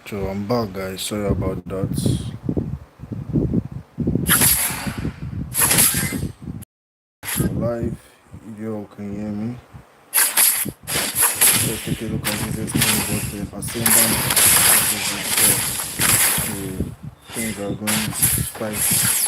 So I'm back, guys. Sorry about that. Live, if you all can hear me. Let's take a look at this thing button. Ascendant so things are going spicy.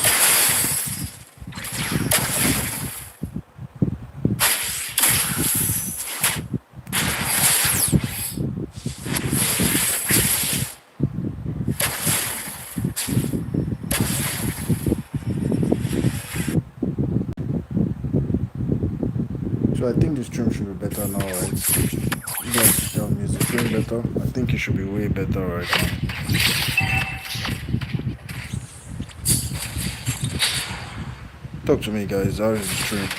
So I think the stream should be better now, right? You guys tell me, is the stream better? I think it should be way better right now. Talk to me, guys. How is the stream?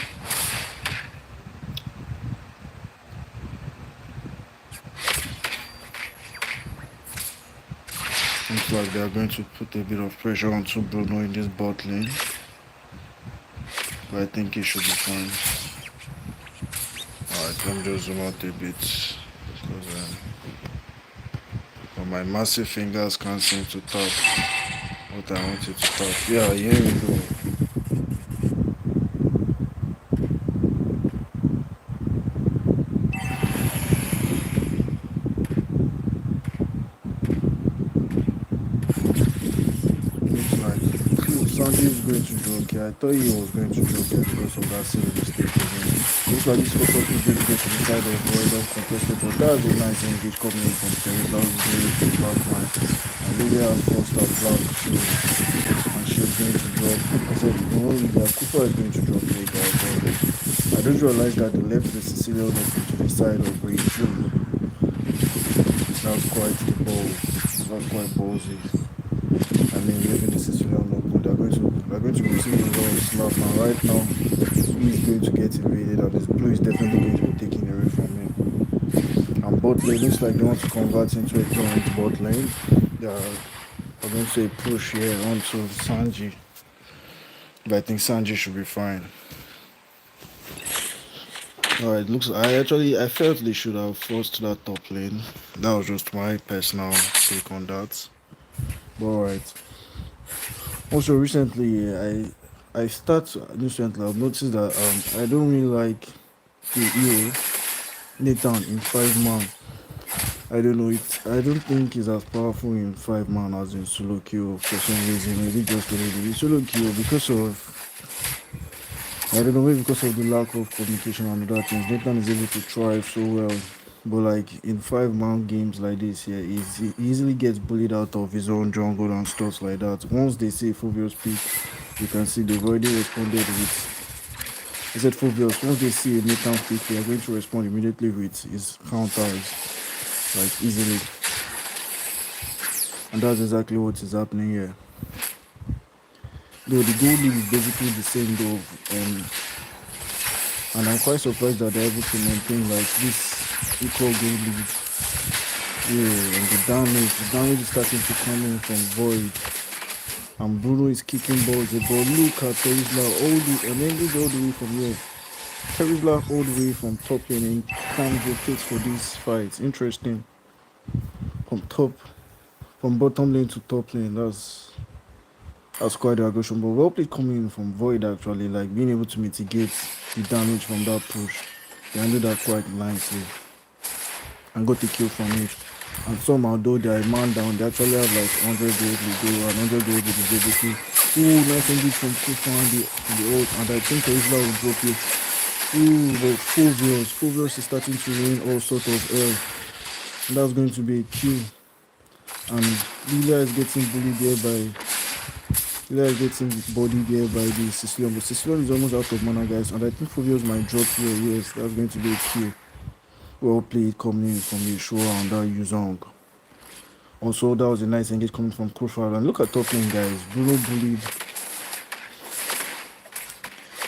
Looks like they are going to put a bit of pressure onto Bruno in this bot lane. But I think it should be fine. Alright, let me just zoom out a bit. Because but my massive fingers can't seem to tap what I wanted to tap. Yeah, here we go. Looks like Sanji is going to drop here. I thought he was going to drop here because of that silly mistake again. Looks like this focus is going to get to the side of Void of contested, but that's a nice engage coming in from Terry. That was very good back line. And Lydia has forced out Black too. And she's going to drop. I said, no, Lydia, Cooper is going to drop here, guys. I just realized that they left the Sicilian open to the side of Ray too. That's quite the ball. That's quite ballsy. I mean, leaving the Sicilian open, they're going to receive a lot of slap. And right now, he's going to get invaded, and his blue is definitely going to be taken away from him. And bot lane looks like they want to convert into a current bot lane. I'm going to say push here onto Sanji. But I think Sanji should be fine. Alright, looks I felt they should have forced that top lane. That was just my personal take on that. But alright. Also recently I've noticed that I don't really like the hero Nathan in 5 man. I don't know it. I don't think it's as powerful in 5 man as in solo queue for some reason. Maybe just the solo queue because of I don't know, maybe because of the lack of communication and other things. Nathan is able to thrive so well. But like in 5 man games like this, yeah, he easily gets bullied out of his own jungle and stuff like that. Once they say Fulvio speak, you can see they've already responded with. I said Fulvio, once they see Nathan speak, they are going to respond immediately with his counters, like easily. And that's exactly what is happening here. Though the goal lead is basically the same though, and I'm quite surprised that they're able to maintain like this equal goal lead. Yeah, and the damage is starting to come in from Void. And Bruno is kicking balls. But look at Terizla and then this all the way from here. Terizla all the way from top lane and can't rotate for this fight. Interesting. From bottom lane to top lane. That's quite the aggression. But well played coming in from Void actually, like being able to mitigate the damage from that push. They handled that quite nicely. And got the kill from it. And somehow, though they are a man down, they actually have like 100 gold to go and 100 gold with the JBT. Ooh, nice engage from Kufa and the ult. And I think Isla will drop it. Ooh, but Fulvios is starting to rain all sort of air. And that's going to be a kill. And Lilia is getting bullied there by. Lilia is getting bodied there by the Sicilian. But Sicilian is almost out of mana, guys. And I think Fulvios might drop here. Yes, that's going to be a kill. Well played coming in from Yeshua and that Yuzong. Also, that was a nice engage coming from Kufar. And look at top lane, guys. Bruno bullied.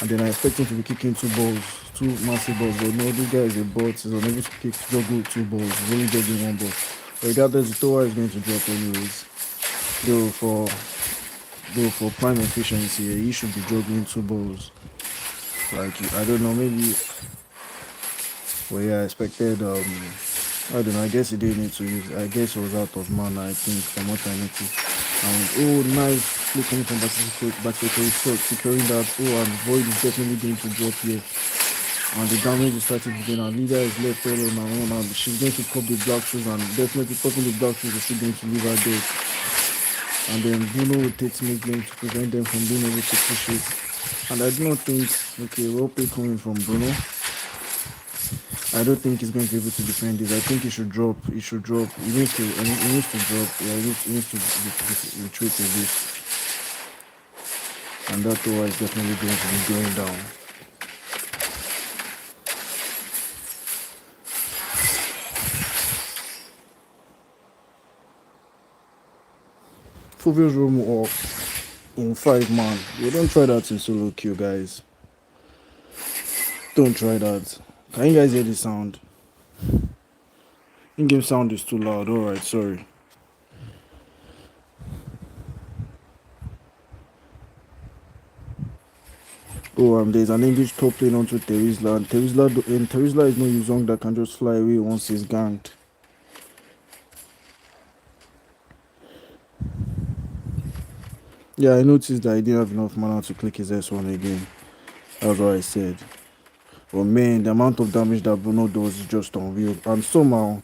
And then I expect him to be kicking 2 balls, 2 massive balls. But no, this guy is a bot. He's unable to juggle 2 balls. He's only juggling 1 ball. But regardless, the tower is going to drop anyways. Though for prime efficiency, he should be juggling 2 balls. Like, I don't know, maybe. Well, yeah, I expected I don't know. I guess he didn't need to use. I guess he was out of mana. I think from what I noticed. And oh, nice play coming from Bateko shot, securing that. Oh, and Void is definitely going to drop here. And the damage is starting to begin. And Leader is left all on her own. And she's going to pop the black shoes. And definitely popping the black shoes is still going to leave her dead. And then Bruno will take mid lane to prevent them from being able to push it. And I do not think, okay, well play coming from Bruno. I don't think he's going to be able to defend this. I think he should drop. He should drop. He needs to drop. Yeah, he needs to retreat a bit. And that tower is definitely going to be going down. Fulvio's room up in 5 man. You don't try that in solo queue, guys. Don't try that. Can you guys hear the sound? In-game sound is too loud. Alright, sorry. Oh, there's an English top lane onto Terizla, and Terizla is no Yuzong that can just fly away once he's ganked. Yeah, I noticed that I didn't have enough mana to click his S1 again. That's what I said. But man, the amount of damage that Bruno does is just unreal. And somehow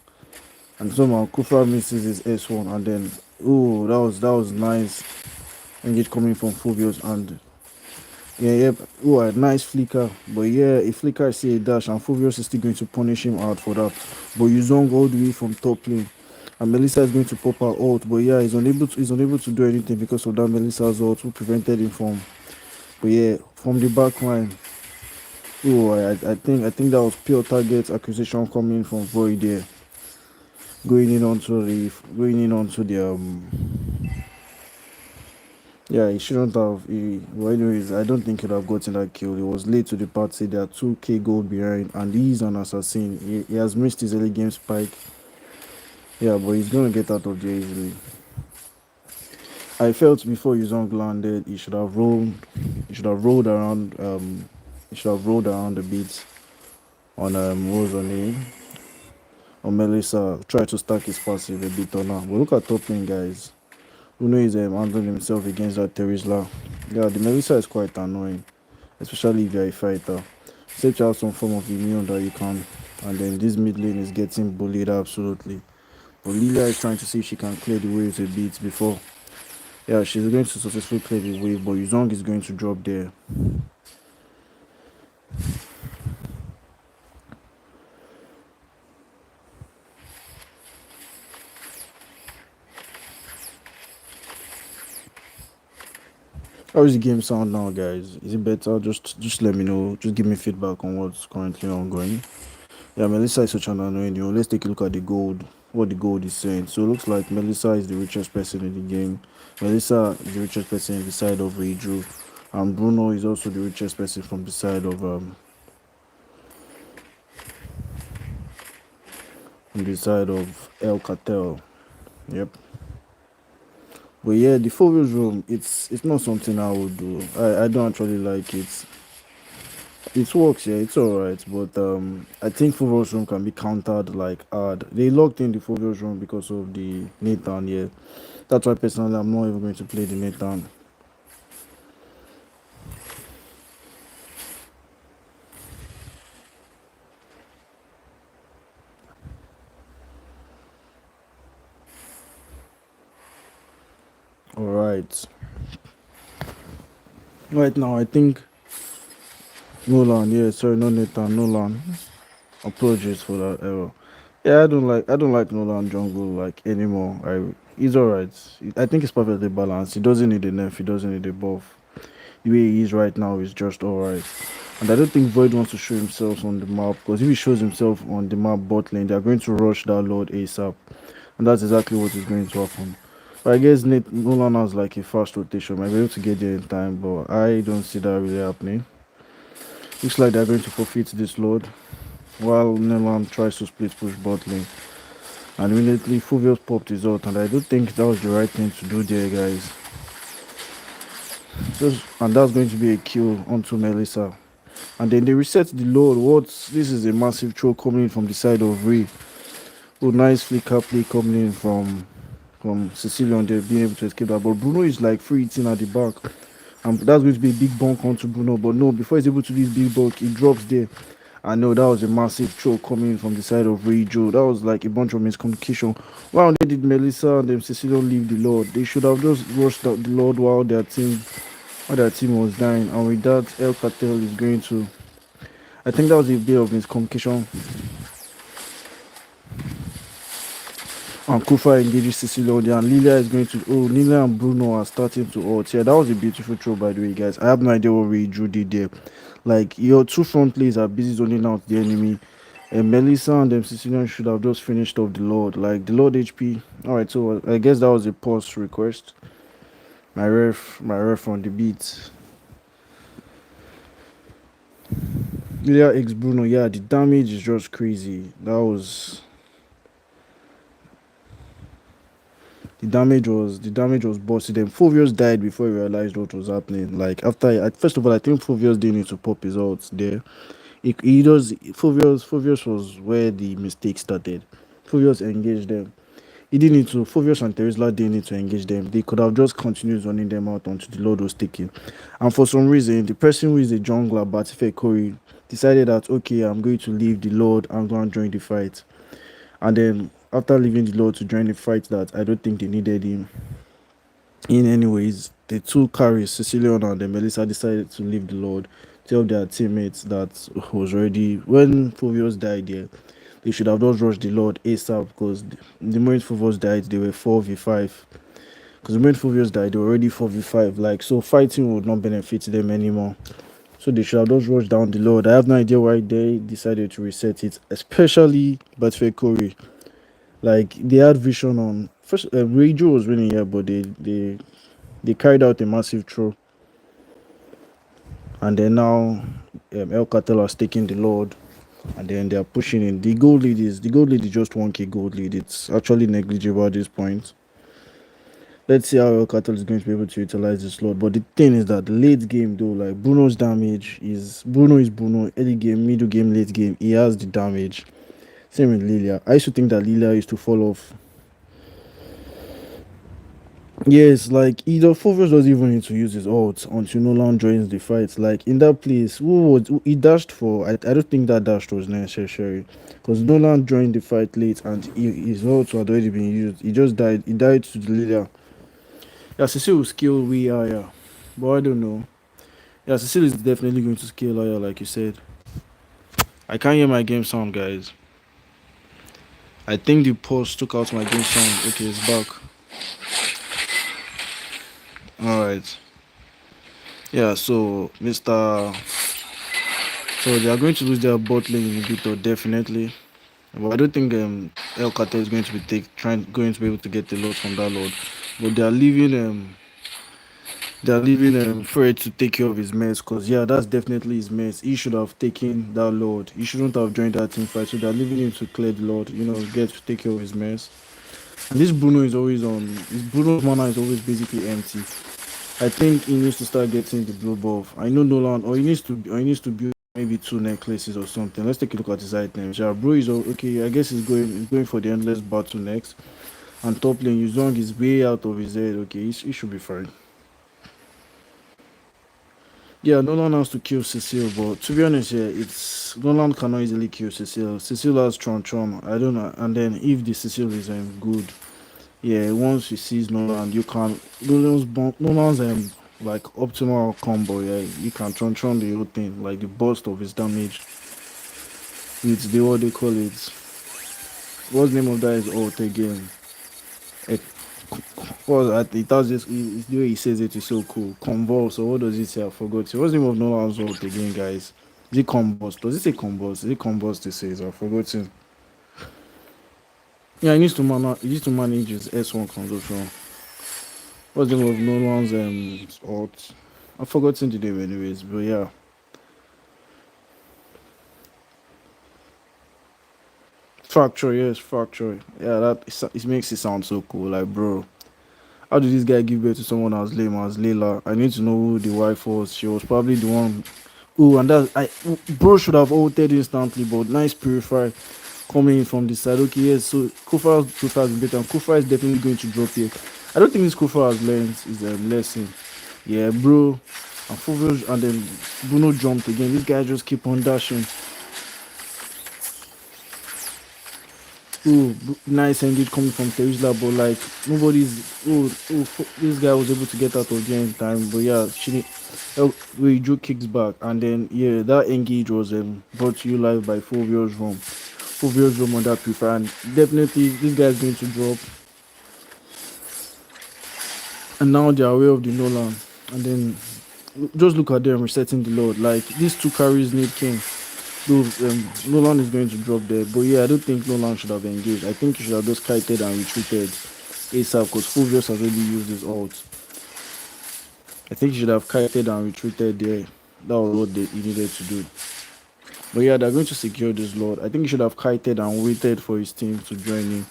Kufra misses his S1, and then that was nice. Engage coming from Fulvius, and a nice flicker. But yeah, if flicker see a dash, and Fulvius is still going to punish him out for that. But Yuzong all the way from top lane, and Melissa is going to pop her ult. But yeah, he's unable to do anything because of that Melissa's ult, who prevented him from. But yeah, from the back line. I think that was pure target acquisition coming from Void there. Going in onto the yeah, he shouldn't have. Well, anyways, I don't think he'd have gotten that kill. He was late to the party. They are 2k gold behind, and he's an assassin. He has missed his early game spike. Yeah, but he's gonna get out of there easily. I felt before Yuzong landed, he should have rolled. He should have rolled around. He should have rolled around a bit on what was her name? On Melissa. Try to stack his passive a bit on her. But look at top lane, guys. Uno is handling himself against that Terizla. Yeah, the Melissa is quite annoying, especially if you're a fighter. Except you have some form of immune that you can. And then this mid lane is getting bullied absolutely. But Lilia is trying to see if she can clear the waves a bit before. Yeah, she's going to successfully clear the wave, but Yuzong is going to drop there. How is the game sound now, guys? Is it better? Just let me know. Just give me feedback on what's currently ongoing. Yeah, Melissa is such an annoying. Let's take a look at the gold. What the gold is saying. So it looks like Melissa is the richest person in the game. Melissa is the richest person in the side of Reidru. And Bruno is also the richest person from the side of El Cartel. Yep. But yeah, the Fulvius room, it's not something I would do. I don't actually like it. It works, yeah, it's alright, but I think Fulvius room can be countered like hard. They locked in the Fulvius room because of the Nathan, yeah. That's why personally I'm not even going to play the Nathan. Alright. Right now I think Nolan, yeah, sorry, not Nathan, Nolan. Apologies for that error. Yeah, I don't like Nolan jungle like anymore. He's alright. I think he's perfectly balanced. He doesn't need a nerf, he doesn't need a buff. The way he is right now is just alright. And I don't think Void wants to show himself on the map, because if he shows himself on the map bot lane, they're going to rush that Lord ASAP. And that's exactly what is going to happen. But I guess Nolan has like a fast rotation. Might be able to get there in time, but I don't see that really happening. Looks like they're going to forfeit this Lord while Nolan tries to split push bot lane. And immediately Fulvius popped his out, and I don't think that was the right thing to do there, guys. And that's going to be a kill onto Melissa. And then they reset the load. This is a massive throw coming in from the side of Ree. Oh, nice flicker play coming in from Sicilian there, being able to escape that. But Bruno is like free eating at the back. And that's going to be a big bunk onto Bruno. But no, before he's able to do his big bulk, he drops there. I know that was a massive throw coming in from the side of Ray Joe. That was like a bunch of miscommunication. Why they did Melissa and them Cecilion leave the Lord? They should have just rushed out the Lord while their team was dying. And with that, El Cartel is going to. I think that was a bit of miscommunication. And Kufa engages Cecilia there, and Lilia is going to. Oh, Lilia and Bruno are starting to ult. Yeah, that was a beautiful throw, by the way, guys. I have no idea what Ray Drew did there. Like, your two front players are busy zoning out the enemy. And Melissa and them Sicilian should have just finished off the Lord. Like, the Lord HP. Alright, so I guess that was a pause request. My ref on the beat. Lilia X Bruno, yeah, the damage is just crazy. The damage was busted. Then Fovius died before he realized what was happening. Like first of all, I think Fovius didn't need to pop his out there. He does. Fovius was where the mistake started. Fovius engaged them. He didn't need to. Fovius and Terizla didn't need to engage them. They could have just continued running them out until the Lord was taken. And for some reason, the person who is a jungler, Batife Kori, decided that okay, I'm going to leave the Lord and go and join the fight. And then after leaving the Lord to join the fight that I don't think they needed him in any ways, the two carries, Cecilion and then Melissa, decided to leave the Lord, tell their teammates that was already when Fovius died there. They should have just rushed the Lord ASAP because the moment Fovius died, they were 4v5. Because the moment Fovius died, they were already 4v5. Like, so fighting would not benefit them anymore. So they should have just rushed down the Lord. I have no idea why they decided to reset it, especially Batfe Corey. Like, they had vision on first. Rejo was winning here, but they carried out a massive throw, and then now El Cartel has taken the Lord, and then they are pushing in. The gold lead is just 1k gold lead. It's actually negligible at this point. Let's see how El Cartel is going to be able to utilize this Lord. But the thing is that the late game though, like Bruno's damage is Bruno. Early game, middle game, late game, he has the damage. Same with Lilia. I used to think that Lilia used to fall off. Yes, like either Fovius doesn't even need to use his ult until Nolan joins the fight. Like in that place, he dashed for? I don't think that dash was necessary because Nolan joined the fight late and his ult had already been used. He just died. He died to the leader. Yeah, Cecile will scale we are, yeah, but I don't know. Yeah, Cecile is definitely going to scale higher, like you said. I can't hear my game sound, guys. I think the pause took out my game sound. Okay, it's back. Alright. Yeah, so So they are going to lose their bot lane inhibitor, definitely. But I don't think El Cartel is going to going to be able to get the load from that Lord. But they are leaving Fred to take care of his mess, because yeah, that's definitely his mess. He should have taken that Lord. He shouldn't have joined that team fight. So they're leaving him to clear the Lord, get to take care of his mess. And this Bruno is always on. Bruno's mana is always basically empty. I think he needs to start getting the blue buff. I know Nolan, or he needs to build maybe 2 necklaces or something. Let's take a look at his items. Yeah, bro is okay. I guess he's going for the endless battle next. And top lane, Yuzong is way out of his head. Okay, he should be fine. Yeah, Nolan has to kill Cecile, but to be honest, yeah, it's Nolan cannot easily kill Cecile. Cecile has Tron. I don't know. And then if the Cecile is good, yeah, once he sees Nolan, you can Nolan's like optimal combo. Yeah, you can Tron the whole thing, like the burst of his damage. It's the what they call it. What's the name of that is ult again? It was it does this. It's the way he says it is so cool. Convulse. So what does it say? I forgot. What's the name of Nolan's ult again, guys? Is it combust? Does it say combust? Is it combust? It says I forgot it. Yeah, he needs to manage his S1 consumption. What's the name of Nolan's ult? I've forgotten the name anyways, but yeah. Fracture, yes, fracture. Yeah, it makes it sound so cool. Like, bro, how did this guy give birth to someone as lame as Layla? I need to know who the wife was. She was probably the one. Bro should have ulted instantly, but nice purify coming in from the side. Okay, yes, so Kufa has been better. And Kufa is definitely going to drop here. I don't think this Kufa has learned his lesson. Yeah, bro. And Fulvio and then Bruno jumped again. This guy just keep on dashing. Oh, nice engage coming from Terizla, but like nobody's. This guy was able to get out of there in time. But yeah, we drew kicks back, and then yeah, that engage was brought to you live by Fulvio's room. Fulvio's room on that prefer, and definitely this guy is going to drop. And now they are aware of the Nolan, and then just look at them resetting the load. Like these two carries need king. Nolan is going to drop there. But yeah, I don't think Nolan should have engaged. I think he should have just kited and retreated ASAP because Fulvius has already used his ult. I think he should have kited and retreated there. That was what he needed to do. But yeah, they're going to secure this Lord. I think he should have kited and waited for his team to join him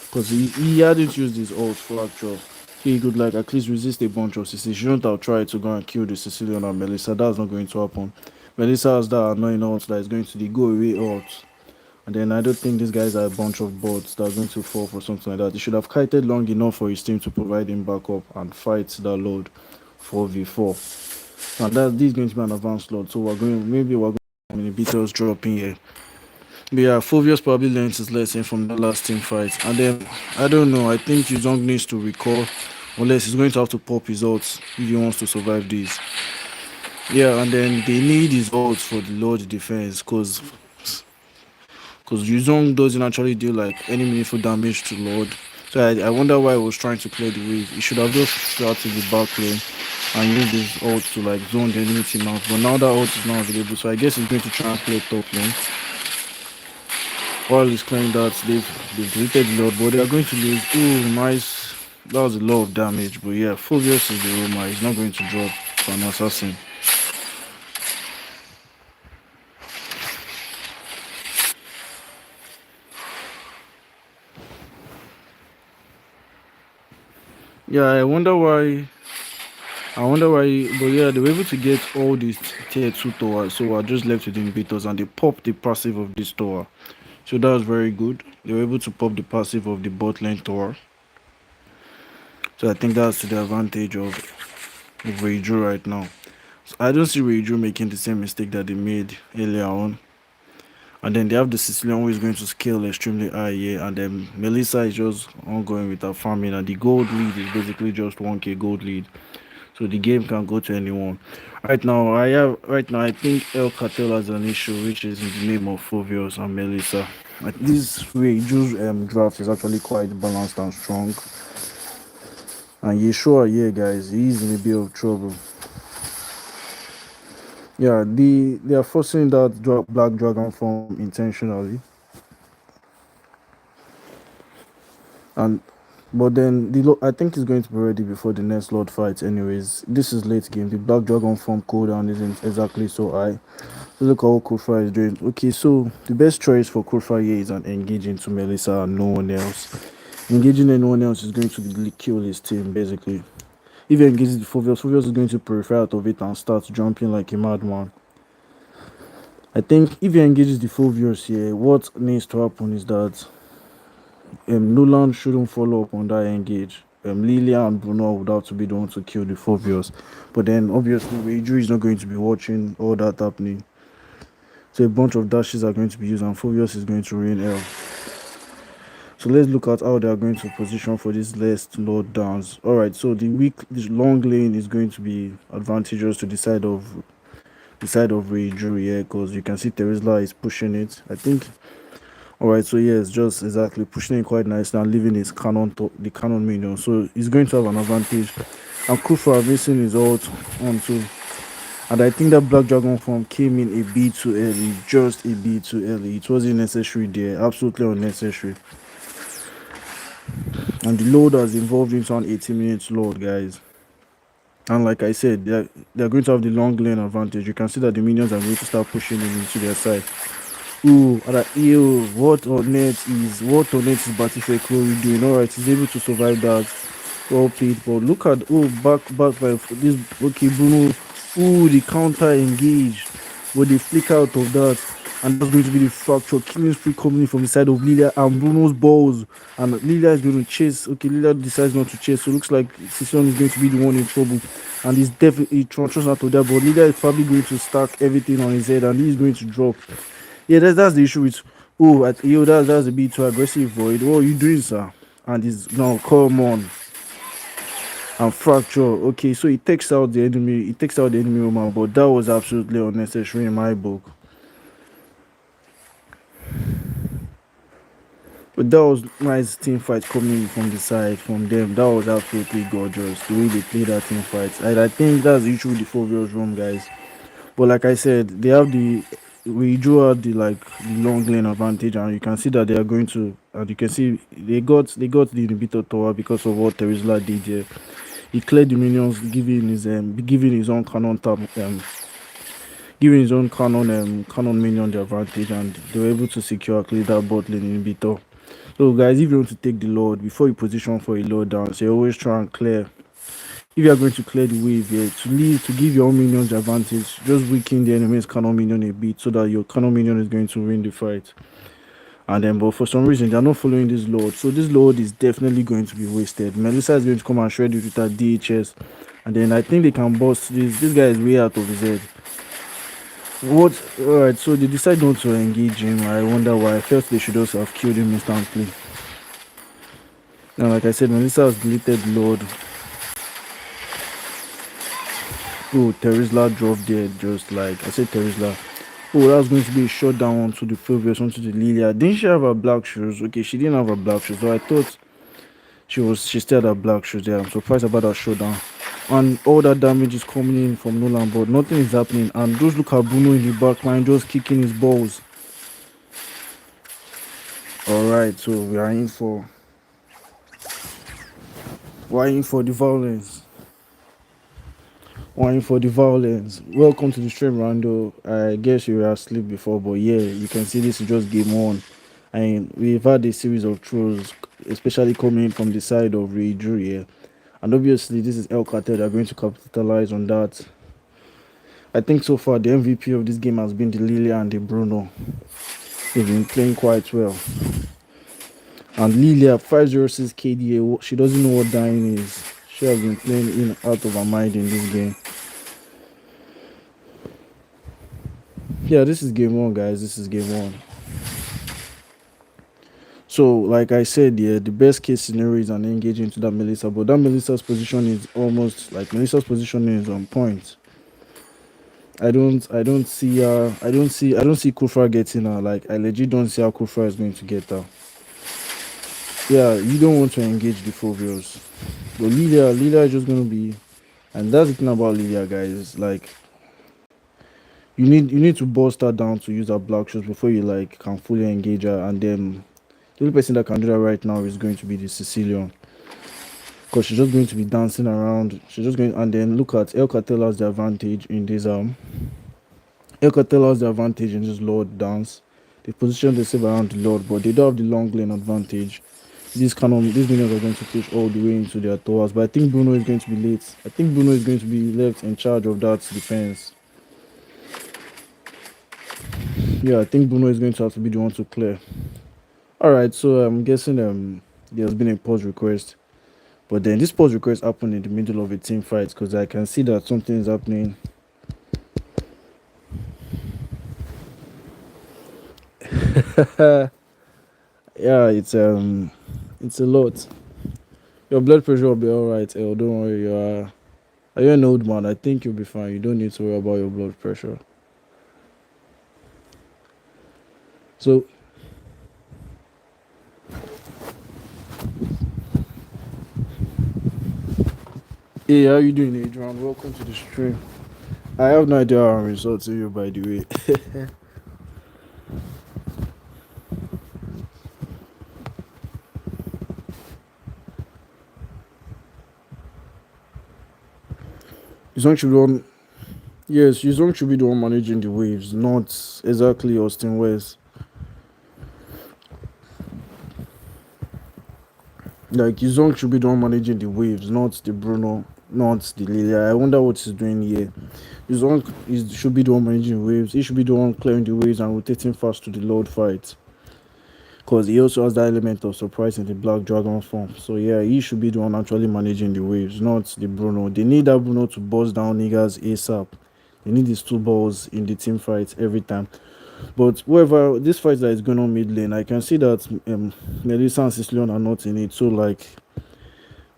because he hadn't used his ult for actual. He could like at least resist a bunch of CC. He shouldn't have tried to go and kill the Sicilian and Melissa. That's not going to happen. Melissa has that annoying ult that is going to the go away ult. And then I don't think these guys are a bunch of bots that are going to fall for something like that. He should have kited long enough for his team to provide him backup and fight that load 4v4. And this is going to be an advanced load. So we're going to inhibitors dropping here. But yeah, Fulvius probably learned his lesson from the last team fight. And then I don't know. I think Yuzong needs to recall, unless he's going to have to pop his ults if he wants to survive this. Yeah, and then they need his ults for the Lord defense because Yuzong doesn't actually deal like any meaningful damage to Lord. So I wonder why he was trying to clear the wave. He should have just started the back lane and used his ult to like zone the enemy team out. But now that ult is not available, so I guess he's going to try and play top lane. While he's claiming that they've deleted the Lord, but they are going to lose. Oh, nice. That was a lot of damage. But yeah, Fulvius is the Roma. He's not going to drop for an assassin. Yeah, I wonder why. But yeah, they were able to get all these tier 2 towers, so we're just left with the inhibitors, and they popped the passive of this tower. So that was very good. They were able to pop the passive of the bot lane tower. So I think that's to the advantage of Reiju right now. So I don't see Reiju making the same mistake that they made earlier on. And then they have the Sicilian who is going to scale extremely high here. And then Melissa is just ongoing with her farming. And the gold lead is basically just 1k gold lead. So the game can go to anyone. Right now, I think El Cartel has an issue, which is in the name of Fulvius and Melissa. This Reiju's draft is actually quite balanced and strong. And Yeshua here, guys, he's in a bit of trouble. Yeah, they are forcing that Black Dragon form intentionally. But then I think it's going to be ready before the next Lord fight anyways. This is late game. The Black Dragon form cooldown isn't exactly so high. So look how Kurfa is doing. Okay, so the best choice for Kurfa here is an engage into Melissa and no one else. Engaging anyone else is going to kill his team basically. If he engages the Fulvius is going to peripher out of it and start jumping like a madman. I think if he engages the Fulvius here, what needs to happen is that Nolan shouldn't follow up on that engage. Lilia and Bruno would have to be the ones to kill the Fulvius. But then obviously Reiju is not going to be watching all that happening. So a bunch of dashes are going to be used and Fulvius is going to rain L. So let's look at how they are going to position for this last load downs. Alright, so the long lane is going to be advantageous to the side of Reiju here, because you can see Terizla is pushing it. I think. Alright, so yeah, it's just exactly pushing it quite nice now, leaving his the cannon minion. So he's going to have an advantage. And Kufa missing his ult on too. And I think that Black Dragon form came in a bit too early, just a bit too early. It wasn't necessary there, absolutely unnecessary. And the load has evolved into an 80 minutes load, guys. And like I said, they're going to have the long lane advantage. You can see that the minions are going to start pushing him into their side. Ooh, what on earth is Batifek Chloe doing? Alright, he's able to survive that. Well played, but look at back by this. Okay, Bruno. Ooh, the counter engage, but they flick out of that. and that's going to be the fracture. Killing spree coming from the side of Lilia and Bruno's balls. And Lilia is going to chase. Okay, Lilia decides not to chase. So it looks like Sisson is going to be the one in trouble. And he's definitely transfers out of that. But Lilia is probably going to stack everything on his head and he's going to drop. Yeah, that's the issue with. Oh, that's a bit too aggressive, Void. What are you doing, sir? And he's no, come on. And fracture. Okay, so he takes out the enemy. He takes out the enemy woman, but that was absolutely unnecessary in my book. But that was nice team fight coming from the side from them. That was absolutely gorgeous the way they played that team fight. And I think that's the issue with the 4 room guys. But like I said, they have the we drew out the the long lane advantage, and you can see that they are going to, and you can see they got the inhibitor tower because of what Terizla did here. He cleared the minions, giving his own cannon tap, giving his own cannon minion the advantage, and they were able to secure clear that bot lane inhibitor. So guys, if you want to take the load before you position for a load down, so you always try and clear. If you are going to clear the wave here, to give your own minions the advantage, just weaken the enemy's cannon minion a bit so that your cannon minion is going to win the fight. And then, but for some reason, they are not following this load. So this load is definitely going to be wasted. Melissa is going to come and shred it with her DHS. And then I think they can bust this. This guy is way out of his head. What? Alright, so they decide not to engage him. I wonder why. I felt they should also have killed him instantly. Now, like I said, Melissa has deleted Lord. Oh, Terizla dropped there, just like I said, Terizla. Oh, that was going to be a shutdown onto the Fulvius, onto the Lilia. Didn't she have her black shoes? Okay, she didn't have her black shoes, so I thought she still had her black shoes there. I'm surprised about that shutdown. And all that damage is coming in from Nolan, but nothing is happening. And just look at Bruno in the back line, just kicking his balls. Alright, so we're in for the violence. Welcome to the stream, Rando. I guess you were asleep before, but yeah, you can see this is just game one. And we've had a series of trolls, especially coming from the side of Ray Drew here. And obviously, this is El Cartel. They're going to capitalize on that. I think so far, the MVP of this game has been the Lilia and the Bruno. They've been playing quite well. And Lilia, 506 KDA, she doesn't know what dying is. She has been playing in out of her mind in this game. Yeah, this is game one, guys. This is game one. So, like I said, yeah, the best case scenario is an engage into that Melissa, but that Melissa's position is almost like Melissa's position is on point. I don't see Kufra getting her. Like, I legit don't see how Kufra is going to get her. Yeah, you don't want to engage the Phobios. But Lilia is just gonna be, and that's the thing about Lilia, guys. Like, you need to bust her down to use her black shoes before you can fully engage her. And then the only person that can do that right now is going to be the Sicilian, because she's just going to be dancing around. She's just going, and then look at El Cartel has the advantage in this El Cartel has the advantage in this Lord dance. They position themselves around the Lord, but they don't have the long lane advantage. These minions are going to push all the way into their towers, but I think Bruno is going to be late. I think Bruno is going to be left in charge of that defense. Yeah, I think Bruno is going to have to be the one to clear. Alright, so I'm guessing there's been a pause request. But then this pause request happened in the middle of a team fight, because I can see that something is happening. Yeah, it's a lot. Your blood pressure will be alright, El. Don't worry. Are you an old man? I think you'll be fine. You don't need to worry about your blood pressure. So, hey, how you doing, Adrian? Welcome to the stream. I have no idea how I'm insulting you, by the way. Yuzong should be the one. Yes, Yuzong should be the one managing the waves, not exactly Austin West. Like, Yuzong should be the one managing the waves, not the Bruno. not the Lilia. I wonder what he's doing here. His one should be the one managing waves. He should be the one clearing the waves and rotating fast to the Lord fight. Because he also has that element of surprise in the Black Dragon form. So yeah, he should be the one actually managing the waves, not the Bruno. They need that Bruno to bust down niggas ASAP. They need these two balls in the team fights every time. But whoever this fight that is going on mid lane, I can see that Melissa and Sicilian are not in it. So like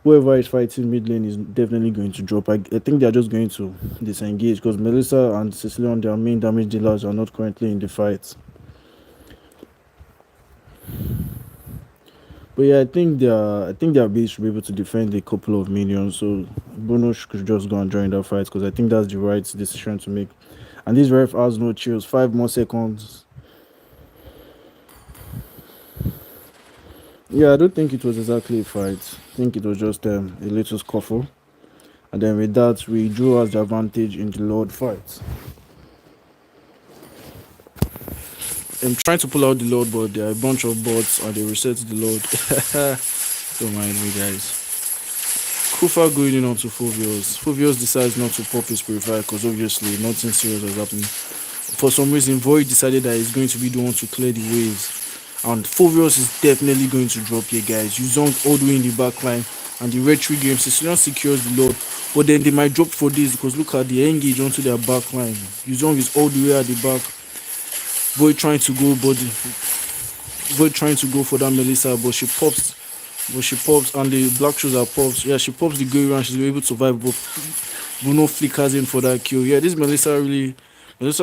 whoever is fighting mid lane is definitely going to drop. I think they are just going to disengage because Melissa and Sicilian, their main damage dealers, are not currently in the fight. But yeah, I think their base should be able to defend a couple of minions. So Bruno should just go and join that fight because I think that's the right decision to make. And this ref has no chills. 5 more seconds. Yeah, I don't think it was exactly a fight. I think it was just a little scuffle. And then with that, we drew us the advantage in the Lord fight. I'm trying to pull out the Lord, but there are a bunch of bots and they reset the Lord. Don't mind me, guys. Kufa going in onto Fovios. Fovios decides not to pop his purifier because obviously nothing serious is happening. For some reason, Void decided that he's going to be the one to clear the waves. And Fovios is definitely going to drop here, guys. Yuzong all the way in the back line. And the red tree game, Sicilian secures the Lord. But then they might drop for this because look at the engage onto their back line. Yuzong is all the way at the back. Void trying to go, but Void trying to go for that Melissa, but she pops. But she pops, and the black shoes are pops. Yeah, she pops the go around. She's able to survive, but Bruno flickers in for that kill. Yeah, this Melissa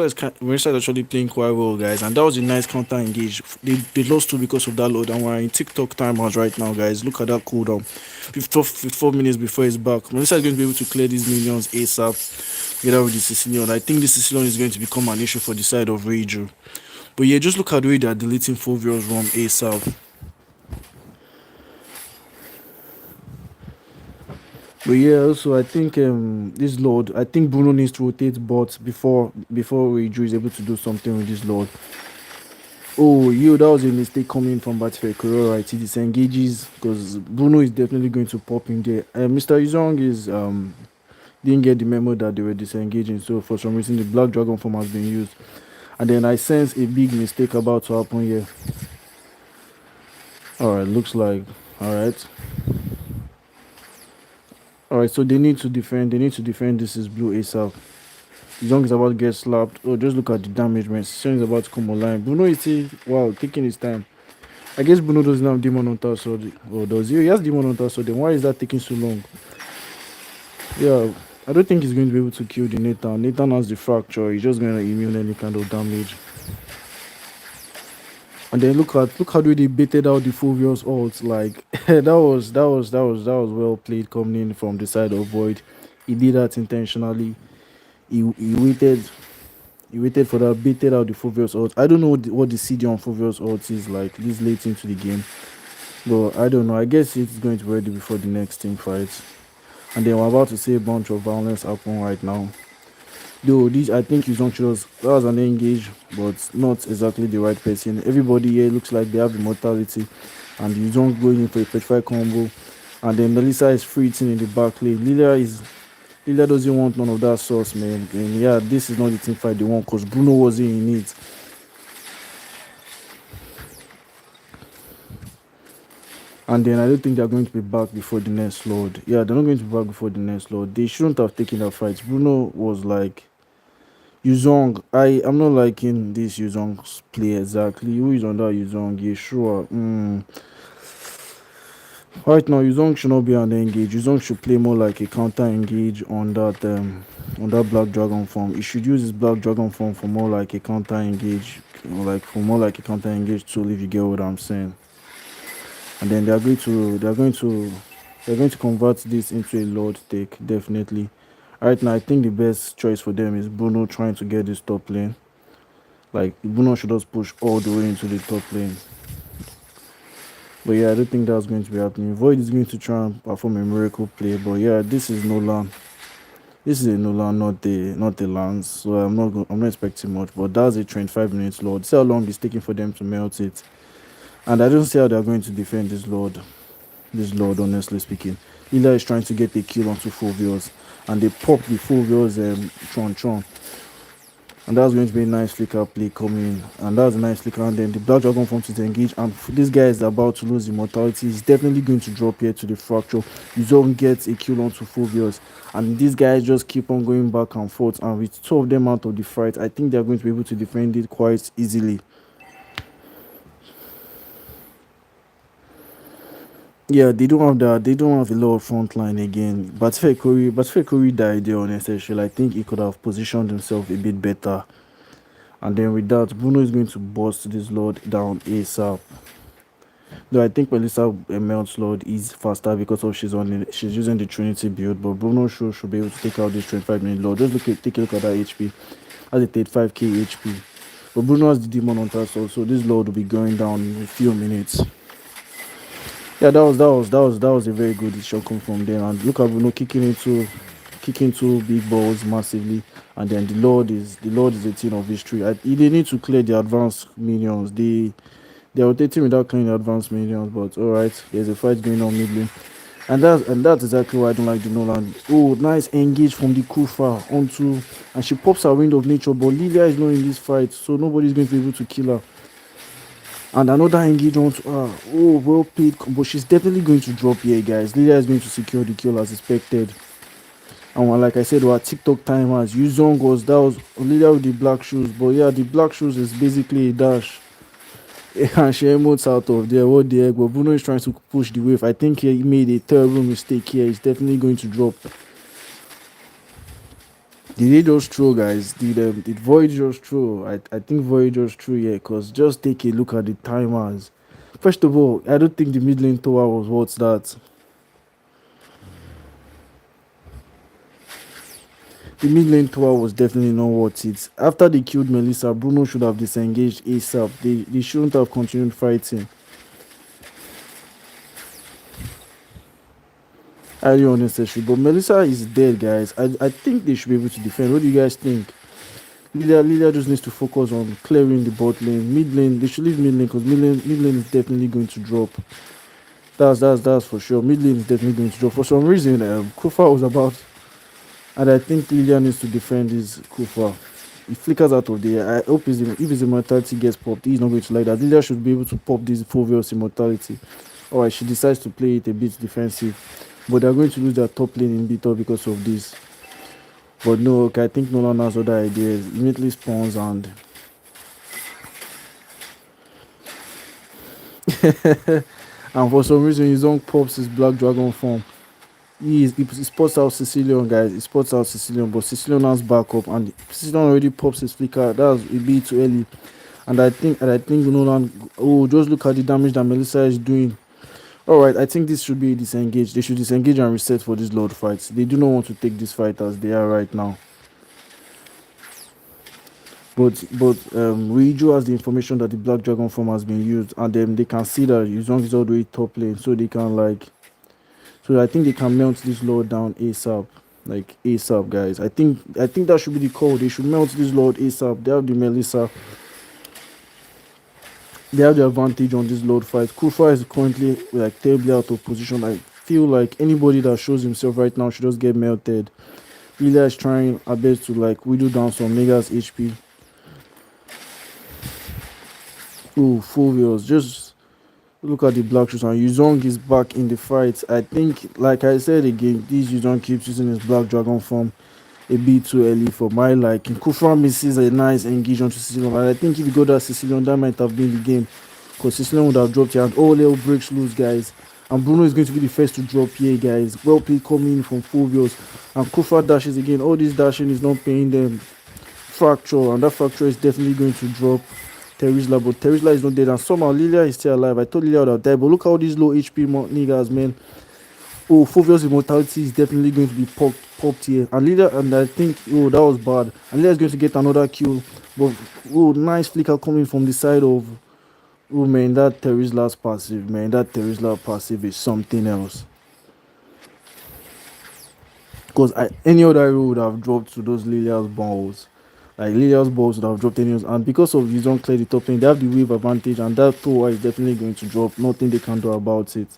is actually playing quite well, guys, and that was a nice counter engage. They lost two because of that load, and we're in TikTok timers right now, guys. Look at that cooldown, 54 minutes before it's back. Melissa is going to be able to clear these minions ASAP. Get out with the Sicilian. I think this Sicilian is going to become an issue for the side of Reiju. But yeah, just look at the way they're deleting Fulvio's ROM ASAP. But yeah, also I think this Lord, I think Bruno needs to rotate bots before Reiju is able to do something with this Lord. Oh, that was a mistake coming from Batfair Corral, right? He disengages because Bruno is definitely going to pop in there. Mr. Yuzong is didn't get the memo that they were disengaging, so for some reason the Black Dragon form has been used. And then I sense a big mistake about to happen here. Alright, looks like alright. Alright, so they need to defend. This is blue ASAP. Zong is about to get slapped. Oh, just look at the damage, man. Sison is about to come online. Bruno is still, wow, taking his time. I guess Bruno doesn't have Demon on top, so does he? He has Demon on top, so then why is that taking so long? Yeah, I don't think he's going to be able to kill the Nathan. Nathan has the fracture. He's just going to immune any kind of damage. And then look how they baited out the Fulvios ult. Like that was well played coming in from the side of Void. He did that intentionally. He waited for that, baited out the Fulvios ult. I don't know what the CD on Fulvios ult is like this late into the game. But I don't know. I guess it's going to be ready before the next team fight. And then we're about to see a bunch of violence happen right now. Though this, I think Yuzong that was an engage, but not exactly the right person. Everybody here looks like they have immortality, and Yuzong going in for a petrified combo, and then Melissa is freezing in the back lane. Lilia doesn't want none of that sauce, man. And yeah, this is not the team fight they want because Bruno wasn't in it. And then I don't think they're going to be back before the next load. Yeah, they're not going to be back before the next load. They shouldn't have taken that fight. Bruno was like Yuzong. I'm not liking this Yuzong's play exactly. Who is on that Yuzong? Yeah, sure. Right now, Yuzong should not be on the engage. Yuzong should play more like a counter engage on that Black Dragon form. He should use his Black Dragon form for more like a counter engage, tool, if you get what I'm saying. And then they're going to convert this into a Lord take, definitely. Right now, I think the best choice for them is Bruno trying to get this top lane. Like Bruno should just push all the way into the top lane. But yeah, I don't think that's going to be happening. Void is going to try and perform a miracle play, but yeah, this is Nolan. This is a Nolan, not the Lance. So I'm not expecting much. But that's a 25 minutes Lord. See how long it's taking for them to melt it. And I don't see how they're going to defend this Lord. Honestly speaking. Lilia is trying to get a kill onto Fulvius, and they pop the Fulvius Tron. And that's going to be a nice flicker play coming. And that's a nice flicker. And then the Black Dragon forms to engage. And this guy is about to lose immortality. He's definitely going to drop here to the fracture. Yuzong gets a kill onto Fulvius. And these guys just keep on going back and forth. And with two of them out of the fight, I think they're going to be able to defend it quite easily. Yeah, they don't have that. They don't have a lot of front line again. But Curry died there unnecessarily. I think he could have positioned himself a bit better. And then with that, Bruno is going to bust this Lord down ASAP. Though I think Melissa Melt's Lord is faster because of she's using the Trinity build, but Bruno should be able to take out this 25-minute Lord. Just take a look at that HP. Has a 35k HP. But Bruno has the Demon on top, so this Lord will be going down in a few minutes. Yeah, that was a very good shot come from there. And look at Bruno kicking into big balls massively. And then the Lord is a thing of history. They need to clear the advanced minions. They're rotating without clearing the advanced minions, but alright, there's a fight going on mid lane. And that's exactly why I don't like the Nolan. Oh, nice engage from the Kufa onto, and she pops her Wind of Nature, but Lilia is not in this fight, so nobody's going to be able to kill her. And another engage onto her. Oh, well played, but she's definitely going to drop here, guys. Lilia is going to secure the kill as expected. And like I said, our TikTok timers, Yuzong that was Lilia with the black shoes, but yeah, the black shoes is basically a dash. And she emotes out of there. What the heck? But Bruno is trying to push the wave. I think he made a terrible mistake here. He's definitely going to drop. Did they just throw, guys? Did Void just throw? I think Void just threw here, because just take a look at the timers. First of all, I don't think the mid lane tower was what's that. The mid lane tower was definitely not worth it. After they killed Melissa, Bruno should have disengaged ASAP. They shouldn't have continued fighting. Highly unnecessary. But Melissa is dead, guys. I think they should be able to defend. What do you guys think? Lilia just needs to focus on clearing the bot lane. Mid lane, they should leave mid lane, because mid lane is definitely going to drop. That's for sure. Mid lane is definitely going to drop. For some reason, Kufa was about, and I think Lilia needs to defend his Kufa. He flickers out of the air. I hope if his immortality gets popped, he's not going to like that. Lilia should be able to pop this Fulvius immortality. Alright, she decides to play it a bit defensive, but they're going to lose their top lane in bit because of this. But no, okay, I think Nolan has other ideas. Immediately spawns and and for some reason his own pops his Black Dragon form. He spots out Sicilian, guys. He spots out Sicilian, but Sicilian has backup, and Sicilian already pops his flicker. That's a bit too early. And I think Nolan. Oh, just look at the damage that Melissa is doing. Alright, I think this should be disengaged. They should disengage and reset for this Lord fight. They do not want to take this fight as they are right now. But Reiju has the information that the Black Dragon form has been used, and then they can see that Yuzong is all the way top lane, so they can so I think they can melt this Lord down ASAP. Like ASAP, guys. I think that should be the call. They should melt this Lord ASAP. They have the Melissa. They have the advantage on this Lord fight. Kufa is currently like terribly out of position. I feel like anybody that shows himself right now should just get melted. Lilia is trying her best to like whittle down some niggas HP. Oh, Fulvius, just look at the black shoes, and Yuzong is back in the fight. I think, like I said again, this Yuzong keeps using his Black Dragon form a bit too early for my liking. Kufa misses a nice engage onto Sicilian, and I think if you go that Sicilian, that might have been the game, because Sicilian would have dropped here, and all little breaks loose, guys. And Bruno is going to be the first to drop here, guys. Well played coming from Fulvius, and Kufa dashes again. All this dashing is not paying them. Fracture, and that fracture is definitely going to drop Terizla, but Terizla is not dead, and somehow Lilia is still alive. I thought Lilia would have died, but look how these low HP niggas, man. Oh, Fulvius immortality is definitely going to be popped here, and Lilia, and I think, oh, that was bad, and Lilia is going to get another kill, but oh, nice flicker coming from the side of, oh man, that Terizla's passive, man, that Terizla passive is something else. Because any other hero would have dropped to those Lilia's balls. Like Lilia's balls would have dropped anyways, and because of you don't clear the top lane, they have the wave advantage, and that tower is definitely going to drop. Nothing they can do about it.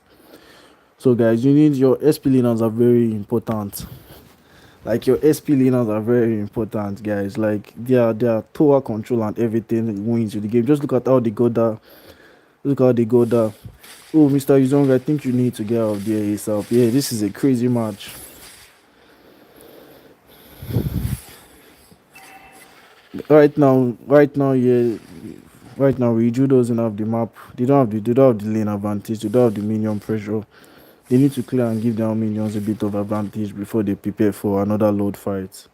So guys, you need your SP laners are very important. Like your SP laners are very important, guys. Like their tower control and everything wins you the game. Just look at how they got that. Look how they got that. Oh, Mr. Yuzong, I think you need to get out of there yourself. Yeah, this is a crazy match. Yeah, right now, Riju doesn't have the map. They don't have the lane advantage. They don't have the minion pressure. They need to clear and give their minions a bit of advantage before they prepare for another load fight.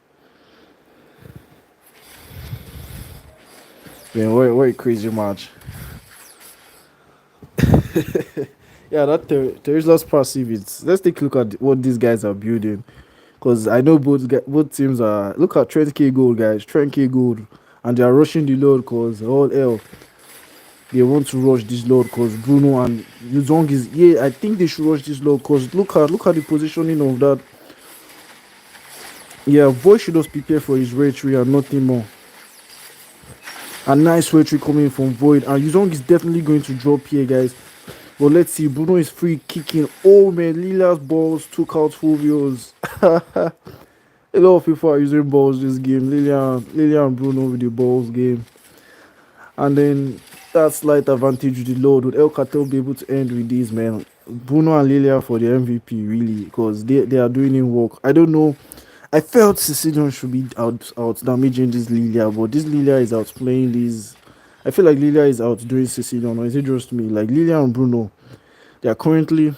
Yeah, what a crazy match. Yeah, that Terizla's passive. Let's take a look at what these guys are building. Because I know both teams are. Look at Trent K Gold, guys. Trent K Gold. And they are rushing the load because all hell. They want to rush this load because Bruno and Yuzong is. Yeah, I think they should rush this load because look at the positioning of that. Yeah, Void should just prepare for his ray tree and nothing more. A nice ray tree coming from Void. And Yuzong is definitely going to drop here, guys. But let's see. Bruno is free kicking. Oh man, Lila's balls took out Fulvio's. A lot of people are using balls this game. Lilian and Bruno with the balls game. And then that slight advantage with the load. Would El Cartel be able to end with these, man? Bruno and Lilia for the MVP, really, because they are doing in work. I don't know. I felt Sicilian should be out damaging this Lilia, but this Lilia is outplaying these. I feel like Lilia is outdoing Sicilian, or is it just me? Like Lilia and Bruno, they are currently.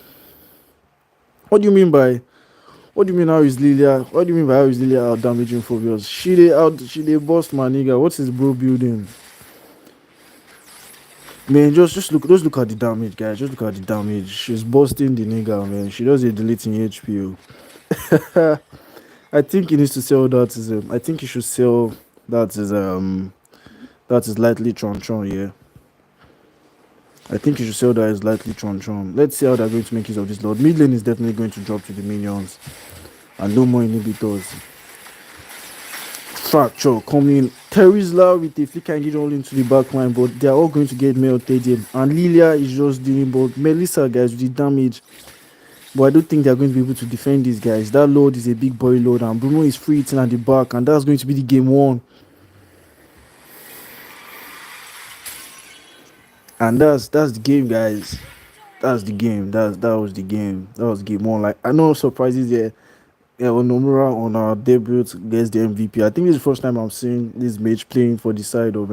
What do you mean by? What do you mean how is Lilia? What do you mean by how is Lilia out damaging Phobios? She they bust my nigga. What's his bro building? Man, just look at the damage, guys. Just look at the damage. She's busting the nigga, man. She does a deleting HP. I think he needs to sell that is I think he should sell that is lightly tron tron, yeah. I think he should sell that is lightly tron tron. Let's see how they're going to make use of this load. Mid lane is definitely going to drop to the minions. And no more inhibitors. Fracture coming. Terizla with a flick and get all into the back line, but they're all going to get melted here. And Lilia is just dealing, but Melissa, guys, with the damage. But I don't think they're going to be able to defend these guys. That load is a big boy load, and Bruno is free hitting at the back, and that's going to be the game one. And that's the game, guys. That's the game. That was the game. That was game one. Like I know surprises here. Yeah, Nomura on our debut gets the MVP. I think this is the first time I'm seeing this mage playing for the side of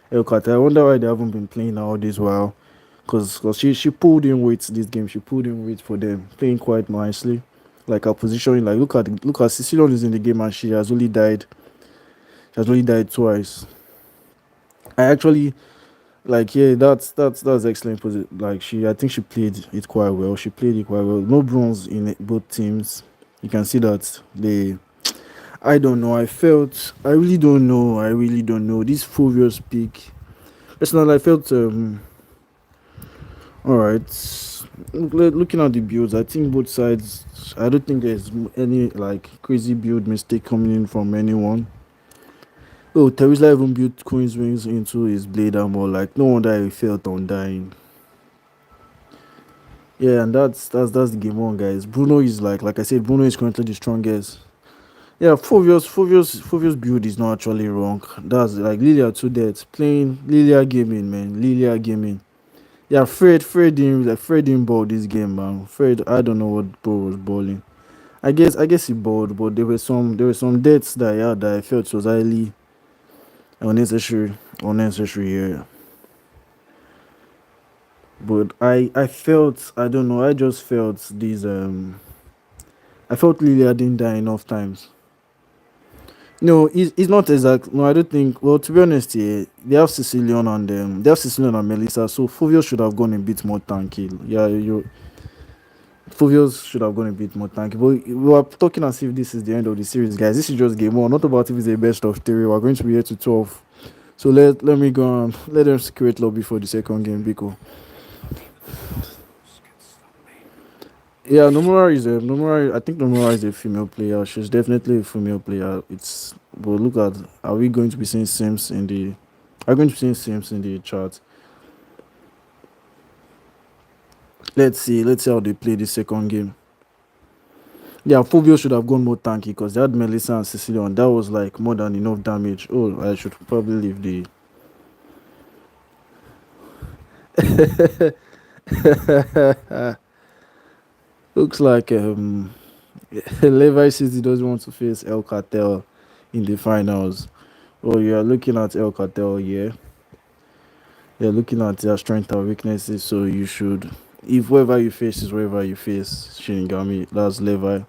El Cartel. I wonder why they haven't been playing all this while. Because she pulled in weight this game. She pulled in weight for them, playing quite nicely. Like her positioning, like look at Sicilian is in the game and she has only died. She has only died twice. I actually like yeah, that's excellent. Like I think she played it quite well. She played it quite well. No bronze in both teams. You can see that they. I don't know. I really don't know. I really don't know. This Fulvius pick. It's not. I felt. All right. Looking at the builds, I think both sides. I don't think there's any like crazy build mistake coming in from anyone. Oh, Teresa even built Queen's Wings into his blade armor. Like no wonder he felt on dying. Yeah, and that's the game one, guys. Bruno is like I said, Bruno is currently the strongest. Yeah, Fulvius build is not actually wrong. That's like Lilia to death. Playing Lilia gaming, man. Lilia gaming. Yeah, Fred didn't ball this game, man. Fred, I don't know what bro was balling. I guess he balled, but there were some deaths that he had that I felt was highly unnecessary here. But I felt I don't know, I just felt these I felt Lilia didn't die enough times. No, it's not exact. No, I don't think. Well, to be honest, yeah, they have Sicilian and Melissa. So Fulvio should have gone a bit more tanky. Yeah, Fulvio should have gone a bit more tanky. But we are talking as if this is the end of the series, guys. This is just game one. Not about if it's a best of three. We're going to be here to 12. So let me go on. Let them create lobby for the second game, Biko. Yeah, Nomura. I think Nomura is a female player. She's definitely a female player. But look at, are we going to be seeing Sims in the? Are we going to be seeing Sims in the chat? Let's see how they play the second game. Yeah, Fulvio should have gone more tanky because they had Melissa and Sicilian. That was like more than enough damage. Oh, I should probably leave the. Looks like Levi City doesn't want to face El Cartel in the finals. Oh, you are looking at El Cartel, yeah. You're looking at their strength and weaknesses, so you should. If whoever you face is whoever you face, Shinigami, that's Levi.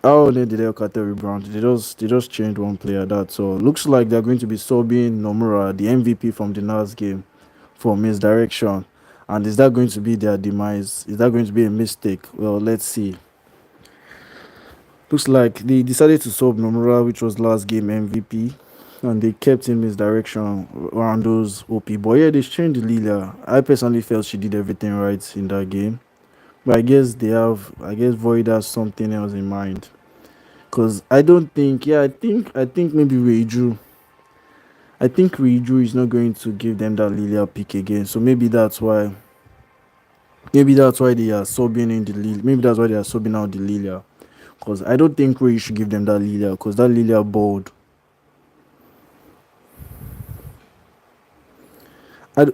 How only did El Cartel rebrand? They just changed one player. That's all. Looks like they're going to be subbing Nomura, the MVP from the last game, for misdirection. And is that going to be their demise? Is that going to be a mistake? Well, let's see. Looks like they decided to sub Nomura, which was last game MVP, and they kept in misdirection around those OP. But yeah, they changed Lilia. I personally felt she did everything right in that game. But I guess Void has something else in mind. Cause I don't think, yeah, I think maybe Reiju. I think Reiju is not going to give them that Lilia pick again. So maybe that's why they are subbing in the Lilia. Maybe that's why they are subbing out the Lilia. Cause I don't think Ray should give them that Lilia. Cause that Lilia bold. I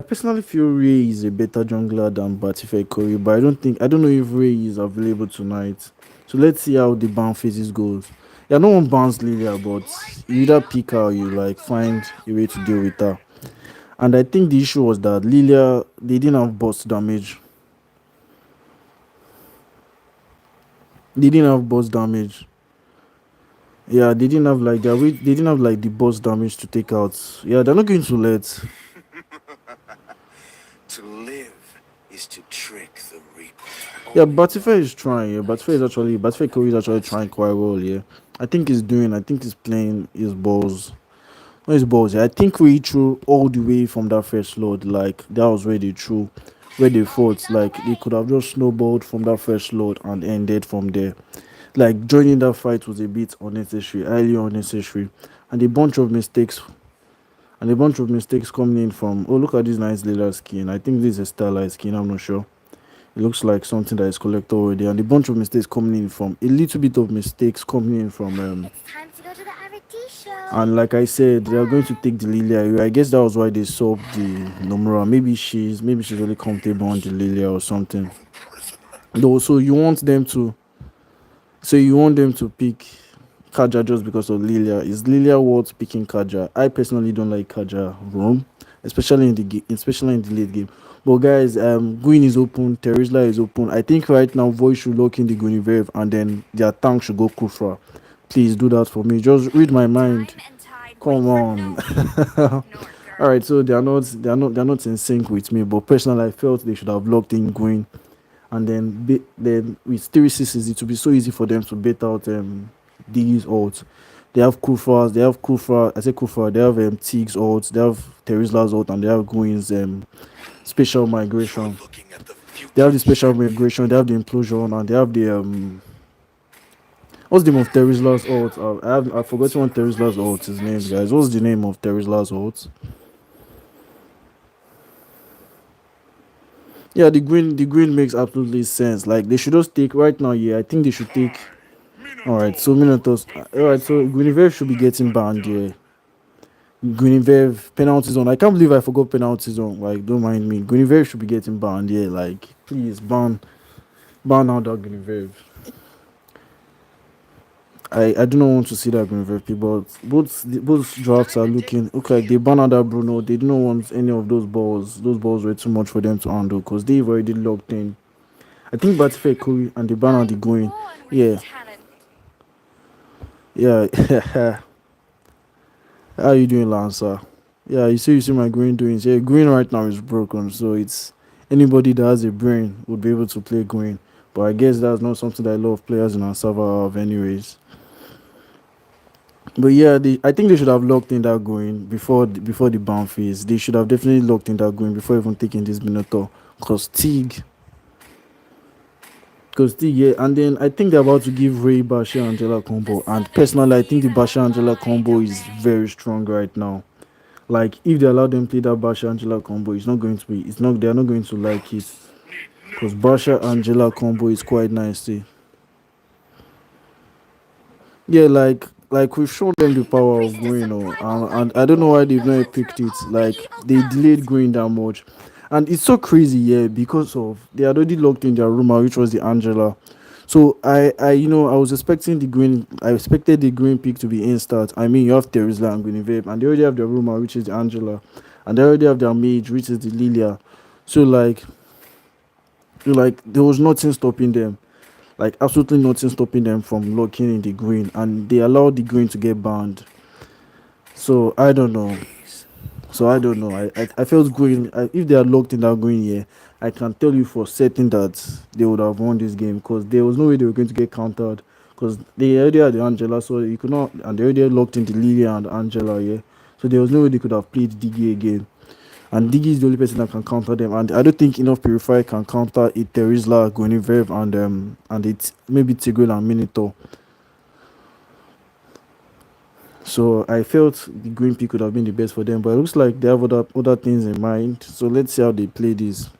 personally feel Ray is a better jungler than Batife Curry, but I don't know if Ray is available tonight. So let's see how the ban phases goes. Yeah, no one bans Lilia, but you either pick her or you like find a way to deal with her. And I think the issue was that Lilia they didn't have burst damage. They didn't have burst damage. Yeah, they didn't have like they didn't have like the burst damage to take out. Yeah, they're not going to let. To live is to trick the Reaper. Yeah, Batife is trying. Yeah, Batife Curry is actually trying quite well. Yeah, I think he's playing his balls. Not his balls. Yeah, I think we threw all the way from that first load. Like that was where they threw, where they fought. Like they could have just snowballed from that first load and ended from there. Like joining that fight was a bit unnecessary, highly unnecessary, and a bunch of mistakes. And a bunch of mistakes coming in from. Oh, look at this nice leather skin. I think this is a stylized skin. I'm not sure. It looks like something that is collected already, and a bunch of mistakes coming in from a little bit of mistakes coming in from. It's time to go to the RT show. And like I said, they are going to take the Lilia away. I guess that was why they sold the Nomura. Maybe she's really comfortable on the Lilia or something. Though, so you want them to pick Kaja just because of Lilia. Is Lilia worth picking Kaja? I personally don't like Kaja roam, especially in the late game. But guys, Gwyn is open, Terizla is open. I think right now Voice should lock in the Guinevere and then their tank should go Kufra. Please do that for me. Just read my mind. Come on. All right, so they're not in sync with me. But personally, I felt they should have locked in Gwyn, and then with 3 6s it will be so easy for them to bait out these odds. They have Kufras, they have Kufra, I say Kufra, they have Tig's odds, they have Terizla's odds, and they have Gwyn's special migration. They have the special migration, they have the implosion, and they have the what's the name of Terizla's odds? I've forgotten what Terizla's odds is named, guys. What's the name of Terizla's odds? Yeah, the green makes absolutely sense. Like they should just take right now. Yeah, I think they should take. All right, so Minotaurs. All right, so Guinevere should be getting banned. Yeah, Guinevere penalty zone. I can't believe I forgot penalty zone. Like, don't mind me. Guinevere should be getting banned. Yeah, like please ban out that Guinevere. I do not want to see that Guinevere, but both drafts are looking okay. Like they ban out that Bruno. They do not want any of those balls. Those balls were too much for them to handle because they've already locked in. I think Batife Curry and the ban out the going. Yeah, yeah. How you doing, Lancer? Yeah, you see my green doings. Yeah, green right now is broken, so it's anybody that has a brain would be able to play green. But I guess that's not something that a lot of players in our server have, anyways. But yeah, I think they should have locked in that going before the ban phase. They should have definitely locked in that going before even taking this Minotaur. Because yeah, and then I think they're about to give Ray Basha Angela combo. And personally, I think the Basha Angela combo is very strong right now. Like if they allow them play that Basha Angela combo, it's not going to be. It's not. They are not going to like it because Basha Angela combo is quite nice. See. Yeah, like we've shown them the power of green, and I don't know why they've not picked it. Like they delayed green that much, and it's so crazy, yeah, because of they had already locked in their rumor, which was the Angela. So I was expecting the green. I expected the green pick to be instant. I mean, you have Terizla and Guinevere, and they already have their rumor, which is the Angela, and they already have their mage, which is the Lilia. So like there was nothing stopping them, like absolutely nothing stopping them from locking in the green, and they allowed the green to get banned. So I don't know. Please. So I don't know. I felt green. If they had locked in that green here, I can tell you for certain that they would have won this game because there was no way they were going to get countered because they already had the Angela, so you could not, and they already locked in the Lilia and Angela, yeah. So there was no way they could have played Diggy again. And Diggy is the only person that can counter them. And I don't think enough Purify can counter it. Terizla, Guinevere, and it's maybe Tigreal and Minotaur. So I felt the green pick could have been the best for them, but it looks like they have other things in mind. So let's see how they play this.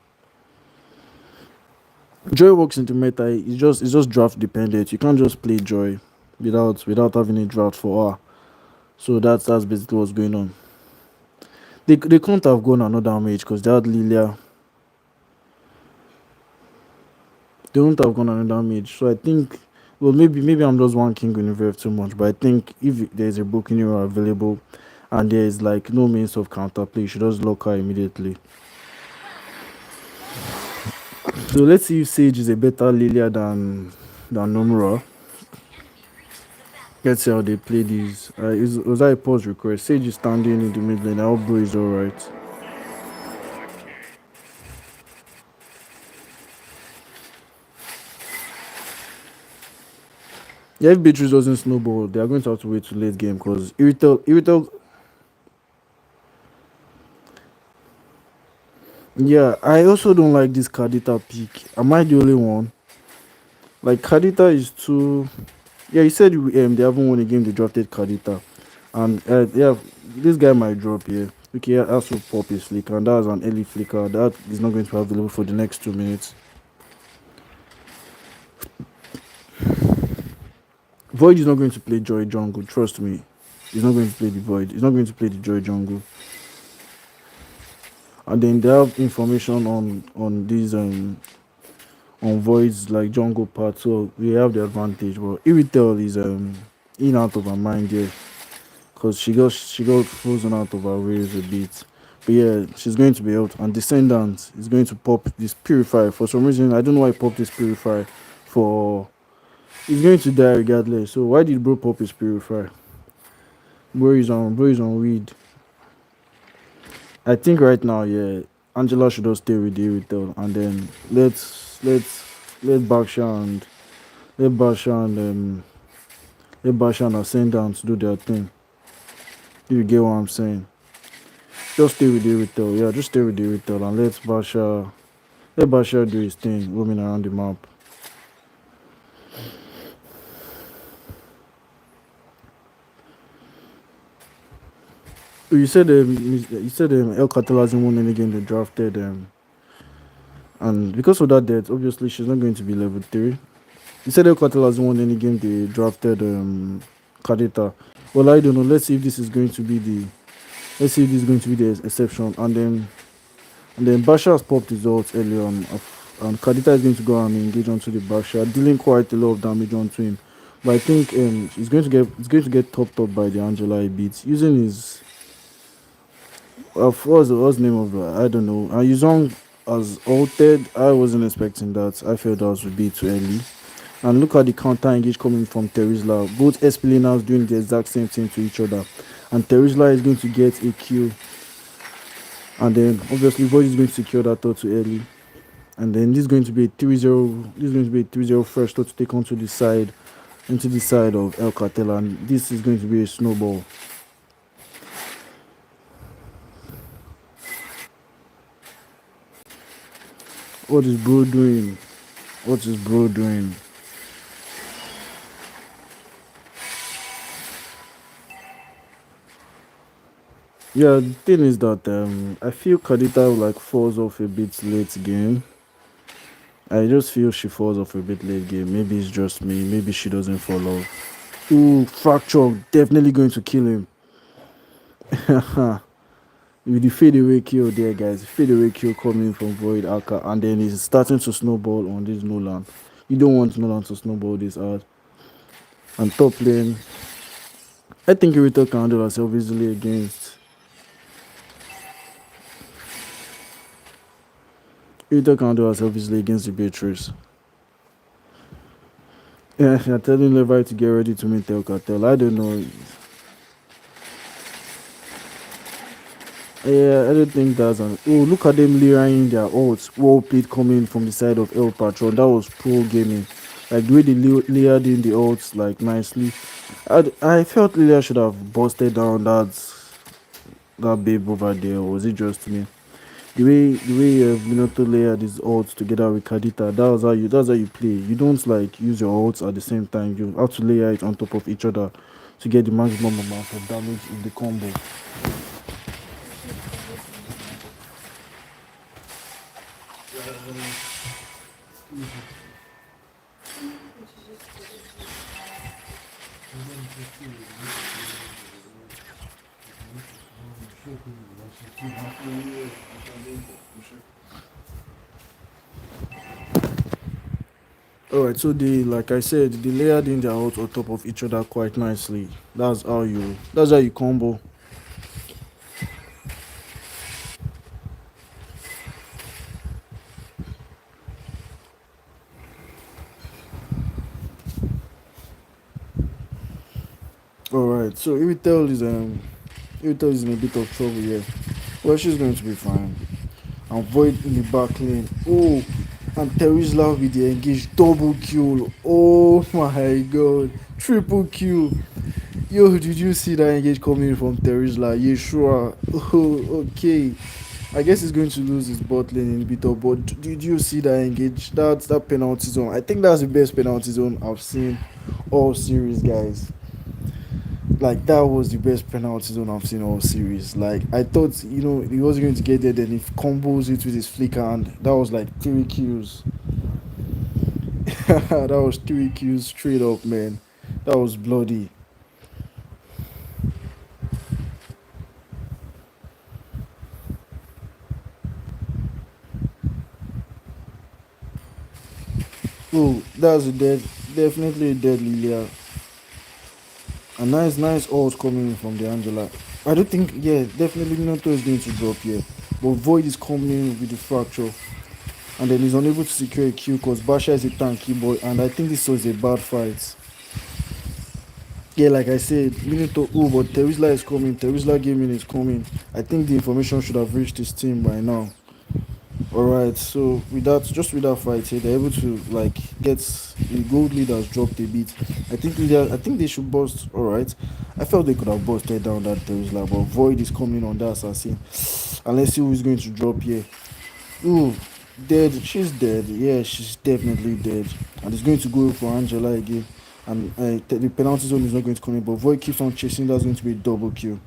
Joy works into meta. It's just draft dependent. You can't just play Joy without having a draft for her. So that's basically what's going on. They couldn't have gone another mage because they had Lilia. They wouldn't have gone another mage. So I think, well, maybe I'm just one king Guinevere too much, but I think if there's a broken hero available and there is like no means of counterplay, you should just lock her immediately. So let's see if Sage is a better Lilia than Nomura. Let's see how they play these. Was that a pause request? Sage is standing in the mid lane. I hope Bro is alright. Yeah, if Beatrice doesn't snowball, they are going to have to wait to late game because Irritel. Yeah, I also don't like this Kadita pick. Am I the only one? Like Kadita is too. Yeah, you said they haven't won a game. They drafted Kadita, and yeah, this guy might drop here. Okay, yeah, that's to pop his flicker, and that's an early flicker. That is not going to be available for the next 2 minutes. Void is not going to play Joy Jungle. Trust me, he's not going to play the Void. He's not going to play the Joy Jungle. And then they have information on these on Void's like jungle part, so we have the advantage. But Iritel is in out of her mind here because she got frozen out of her ways a bit. But yeah, she's going to be out, and Descendant is going to pop this Purify for some reason. I don't know why he popped this Purify for. He's going to die regardless. So why did Bro pop his Purify? Bro is on weed. I think right now, yeah, Angela should just stay with the Iritel, and then let Baksha and let Baksha and let Baksha and Ascendant do their thing. If you get what I'm saying. Just stay with the retail. Yeah, just stay with the retail and let Basha do his thing, roaming around the map. You said El Cartel hasn't won any game they drafted and because of that debt, obviously she's not going to be level 3. You said El Cartel hasn't won any game they drafted Kadeta. Well, I don't know. Let's see if this is going to be the exception. And then Basha has popped his ult early on, and Kadita is going to go and engage onto the Basha, dealing quite a lot of damage onto him. But I think it's going to get topped up by the Angela a bit using his what's the name of I don't know. And Yuzong as altered. I wasn't expecting that. I felt that would be too early. And look at the counter engage coming from Terizla. Both Espilinas doing the exact same thing to each other, and Terizla is going to get a kill. And then obviously Void is going to secure that thought too early. And then this is going to be a 3-0. This is going to be a 3-0 first thought to take onto the side, into the side of El Cartel, and this is going to be a snowball. What is Bro doing? What is Bro doing? Yeah, the thing is that I feel Kadita like falls off a bit late game. I just feel she falls off a bit late game. Maybe it's just me. Maybe she doesn't fall off. Ooh, fracture definitely going to kill him. With the fadeaway kill there, guys. Fadeaway kill coming from Void Aka, and then he's starting to snowball on this Nolan. You don't want Nolan to snowball this hard. And top lane, I think Irito can handle herself easily against. Irito can handle herself easily against the Beatrice. Yeah, you're telling Levi to get ready to meet El Cartel. I don't know. Yeah, I don't think that's an. Oh, look at them layering their ults. Well played coming from the side of El Patron. That was pro gaming. Like the way they layered in the ults like nicely. I felt Lilia should have busted down that babe over there. Or was it just me? The way Minato layered his ults together with Kadita. That's how you play. You don't like use your ults at the same time. You have to layer it on top of each other to get the maximum amount of damage in the combo. All right, so they like I said, they layered in their ult on top of each other quite nicely. That's how you combo. All right, so Iritel is in a bit of trouble here. Well, she's going to be fine. And Void in the back lane. Oh, and Terizla with the engaged double kill. Oh my god, triple kill. Yo, did you see that engage coming from Terizla? Yeah, sure. Oh, okay. I guess he's going to lose his bot lane in a bit of, but did you see that engage? That penalty zone. I think that's the best penalty zone I've seen all series, guys. Like that was the best penalty zone I've seen all series. Like I thought, he wasn't going to get there. Then he combos it with his flicker, and that was like 3 kills. That was 3 kills straight up, man. That was bloody. Oh, that's a dead, definitely a dead Lilia. A nice ult coming in from the Angela. I don't think, yeah, definitely Minato is going to drop here. But Void is coming in with the fracture. And then he's unable to secure a kill because Basha is a tanky boy. And I think this was a bad fight. Yeah, like I said, Minato, oh, but Terizla is coming. Terizla Gaming is coming. I think the information should have reached his team by now. Alright, so with that fight here, they're able to like get the gold lead has dropped a bit. I think they should bust. Alright, I felt they could have busted down that Tesla, but Void is coming on that assassin. And let's see who is going to drop here. Ooh, dead. She's dead. Yeah, she's definitely dead. And it's going to go for Angela again. And the penalty zone is not going to come in, but Void keeps on chasing. That's going to be a double kill.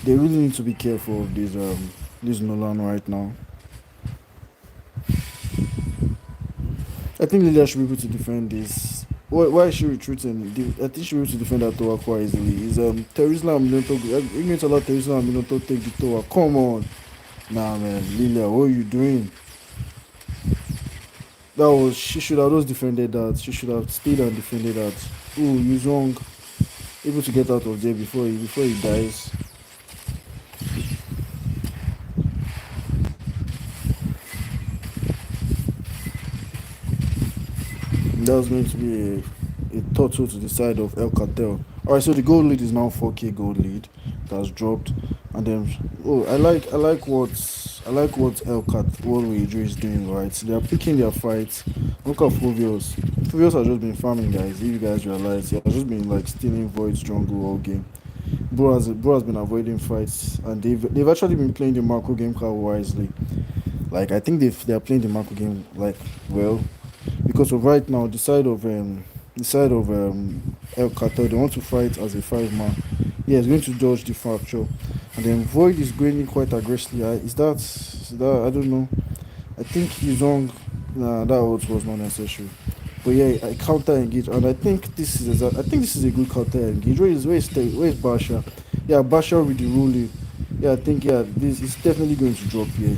They really need to be careful of this Nolan right now. I think Lilia should be able to defend this. Why is she retreating? I think she will be able to defend that tower quite easily. Is Terizla and Minoto are you going to allow Terizla and Minoto take the tower? Come on. Nah man, Lilia, what are you doing? She should have just defended that. She should have stayed and defended that. Ooh, he's wrong. Able to get out of there before he dies. That was going to be a total to the side of El Cartel. Alright, so the gold lead is now 4k gold lead. That's dropped. And then I like what El Cat what Wager is doing, right? So they are picking their fights. Look at Fluvius. Fluvius has just been farming, guys. If you guys realize, he has just been like stealing Void's jungle all game. Bro has been avoiding fights, and they've actually been playing the macro game quite wisely. Like I think they're playing the macro game like well, because because of right now the side of El Cartel, they want to fight as a 5 man. Yeah, he's going to dodge the fracture, and then Void is going in quite aggressively. Is that I don't know. I think he's wrong. Nah, that odds was not necessary. But yeah, I counter engage, and I think this is a good counter engage. Where is Basha? Yeah, Basha with the ruling. Yeah, I think this is definitely going to drop here.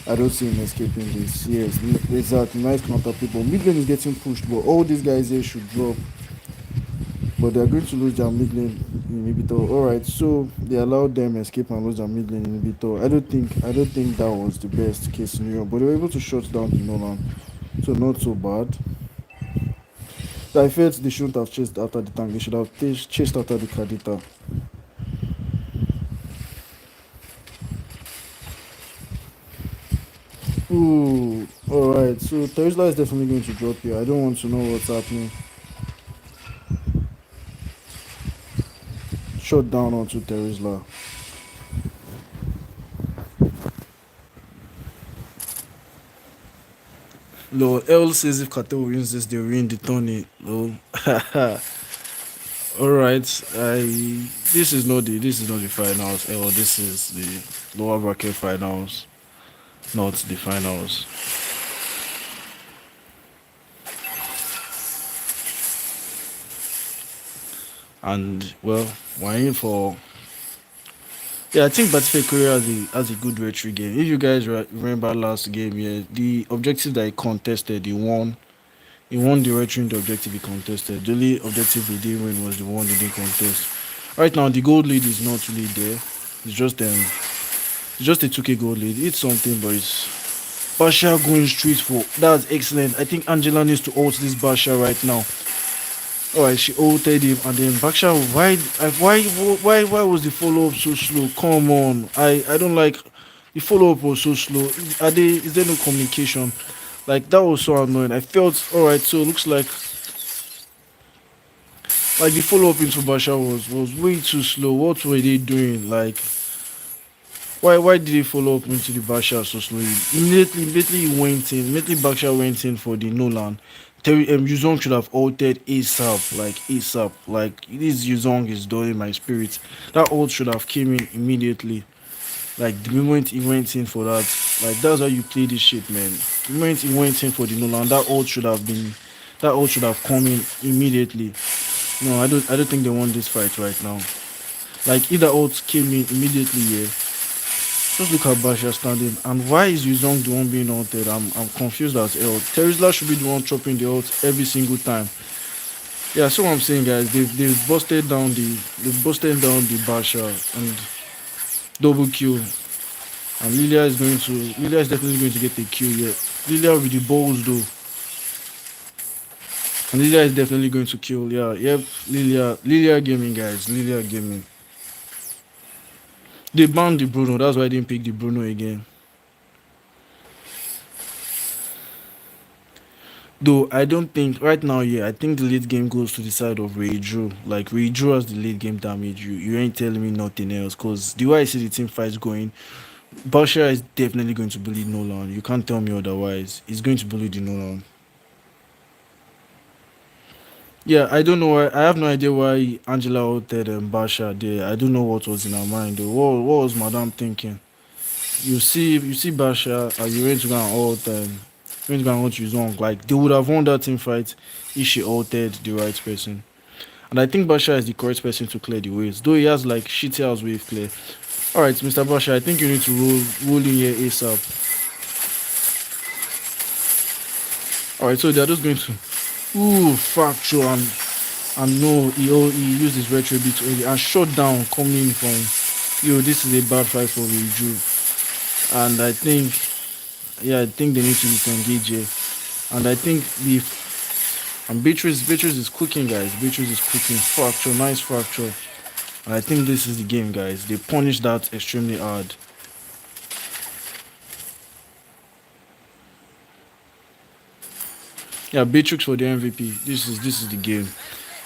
I don't see him escaping this. Yes, exactly. Nice counter people. Mid lane is getting pushed, but all these guys here should drop. But they're going to lose their mid lane inhibitor. Alright, so they allowed them escape and lose their mid lane inhibitor. I don't think that was the best case scenario, but they were able to shut down the Nolan. So not so bad. I felt they shouldn't have chased after the tank. They should have chased after the Kadita. Ooh, alright. So Tesla is definitely going to drop here. I don't want to know what's happening. Shut down onto Tesla. Lol, L says if Cartel wins this, they win the tourney. Lol. Alright. This is not the finals. L, this is the lower bracket finals, not the finals. And well, we're in for. Yeah, I think Battlefield Korea has a good retry game. If you guys remember last game, yeah, the objective that he contested, he won the retry in the objective he contested. The only objective he didn't win was the one he didn't contest. Right now, the gold lead is not really there. It's just a 2k gold lead. It's something, but it's Basha going straight for. That's excellent. I think Angela needs to ult this Basha right now. Alright, she ulted him, and then Baksha, why was the follow up so slow? Come on, I don't like the follow up was so slow. Is there no communication? Like that was so annoying. I felt alright. So it looks like the follow up into Basha was way too slow. What were they doing? Like why did they follow up into the Basha so slowly? Immediately he went in. Immediately Baksha went in for the Nolan. Yuzong should have altered ASAP, like ASAP. Like this Yuzong is done in my spirit. That ult should have came in immediately. Like the moment he went in for that, like that's how you play this shit, man. The moment he went in for the Nolan, that ult should have come in immediately. No, I don't think they won this fight right now. Like if the ult came in immediately, yeah. Just look at Basha standing. And why is Yuzong the one being ulted? I'm confused as hell. Terizla should be the one chopping the ult every single time. Yeah, so what I'm saying, guys, they've busted down the Basha and double kill. And Lilia is definitely going to get a kill here. Lilia with the balls though. And Lilia is definitely going to kill. Yeah, yep, Lilia gaming, guys. Lilia gaming. They banned the Bruno, that's why I didn't pick the Bruno again. Though I don't think right now, yeah, I think the late game goes to the side of Ray Drew. Like Ray Drew has the late game damage. You ain't telling me nothing else. Cause the way I see the team fights going, Basha is definitely going to bully Nolan. You can't tell me otherwise. He's going to bully the Nolan. Yeah, I don't know why. I have no idea why Angela outed Basha there. I don't know what was in her mind though. What was Madame thinking? You see Basha, you went to go and ult went to go and ult Yuzong. Like they would have won that team fight if she ulted the right person. And I think Basha is the correct person to clear the waves. Though he has like shitty house wave clear. Alright, Mr. Basha, I think you need to roll in here ASAP. Alright, so they're just going to fracture and no, he used his retro bit early and shut down coming from this is a bad fight for Reju. And I think they need to disengage here. And I think Beatrice is cooking, guys. Beatrice is cooking. Fracture, nice fracture. And I think this is the game, guys. They punished that extremely hard. Yeah, Beatrix for the MVP. This is the game.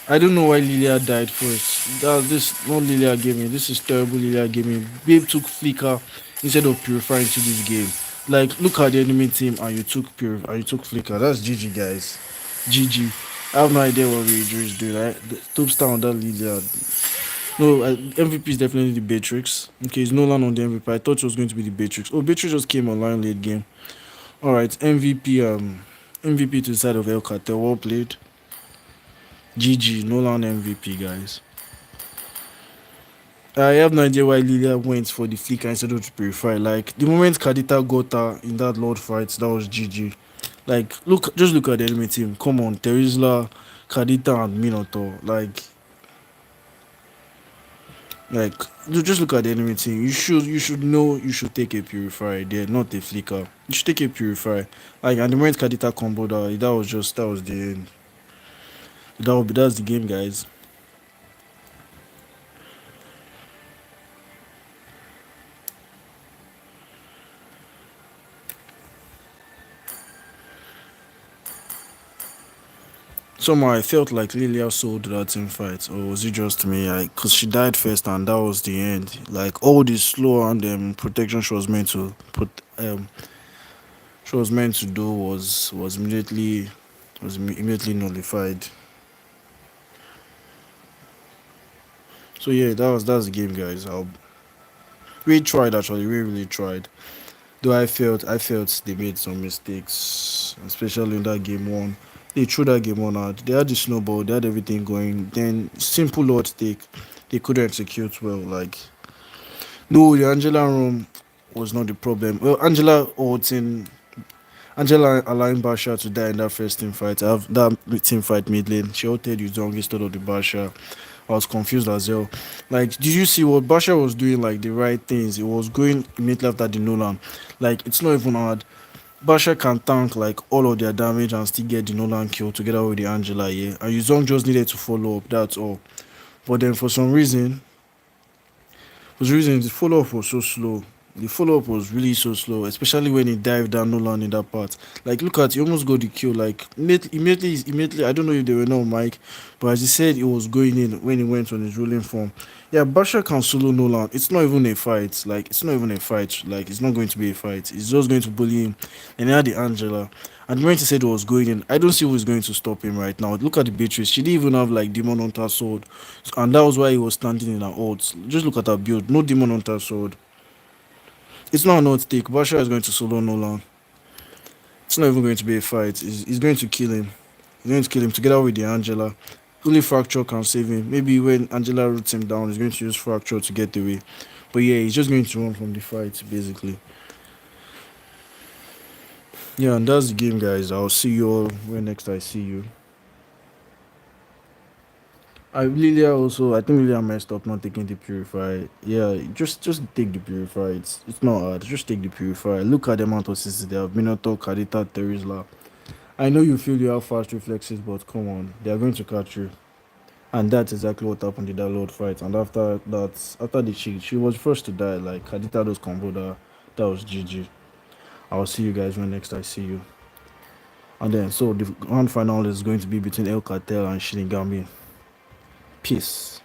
I don't know why Lilia died first. This not Lilia gaming. This is terrible Lilia gaming. Babe took flicker instead of purifying to this game. Like, look at the enemy team and you took pure and you took flicker. That's GG, guys. GG. I have no idea what Rage is doing. Right? The top star on that Lilia. No, MVP is definitely the Beatrix. Okay, it's Nolan on the MVP. I thought it was going to be the Beatrix. Oh, Beatrix just came online late game. All right, MVP. MVP to the side of El Cartel. Well played. GG. Nolan MVP, guys. I have no idea why Lilia went for the flicker instead of the purify. Like the moment Kadita got her in that Lord fight, that was GG. Like just look at the enemy team. Come on, Terizla, Kadita, and Minotaur. Like just look at the enemy team. You should know you should take a purify there, not a flicker. You should take a purify. Like and the moment Kadita combo that was the end. That's the game, guys. Somehow I felt like Lilia sold that team fight, or was it just me? Cause she died first, and that was the end. Like all the slow and protection she was meant to do was immediately nullified. So yeah, that's the game, guys. We tried actually, we really tried. Though I felt they made some mistakes, especially in that game one. They threw that game one out. They had the snowball, they had everything going. Then simple Lord take, they couldn't execute well. Like no, the Angela room was not the problem. Well, Angela allowing Basha to die in that first team fight. I have that team fight mid lane. She ulted Yuzong instead of the Basha. I was confused as well. Like, did you see what Basha was doing? Like the right things. It was going immediately after the Nolan. Like it's not even hard. Basha can tank like all of their damage and still get the Nolan kill together with the Angela, yeah. And Yuzong just needed to follow up, that's all. But then for some reason the follow up was so slow. The follow up was really so slow, especially when he dived down Nolan in that part. Like, look at he almost got the kill. Like, immediately. I don't know if they were not Mike, but as he said, it was going in when he went on his ruling form. Yeah, Basha can solo Nolan. It's not even a fight. Like, it's not even a fight. Like, it's not going to be a fight. It's just going to bully him. And he had the Angela. And when he said it was going in, I don't see who is going to stop him right now. Look at the Beatrice. She didn't even have like Demon Hunter sword, and that was why he was standing in her odds. Just look at her build. No Demon Hunter sword. It's not an odd take. Basha is going to solo Nolan. It's not even going to be a fight. He's going to kill him. He's going to kill him together with the Angela. Only Fracture can save him. Maybe when Angela roots him down, he's going to use Fracture to get away. But yeah, he's just going to run from the fight, basically. Yeah, and that's the game, guys. I'll see you all when next I see you. I think Lilia messed up not taking the purify. Yeah, just take the purify. It's not hard. Just take the purify. Look at the amount of assists they have. Minotaur, Kadita, Terizla. I know you feel you have fast reflexes, but come on, they are going to catch you. And that's exactly what happened in that Lord fight. And after the she was first to die. Like Kadita just combo that was GG. I'll see you guys when next I see you. And then so the grand final is going to be between El Cartel and Shinigami. Peace.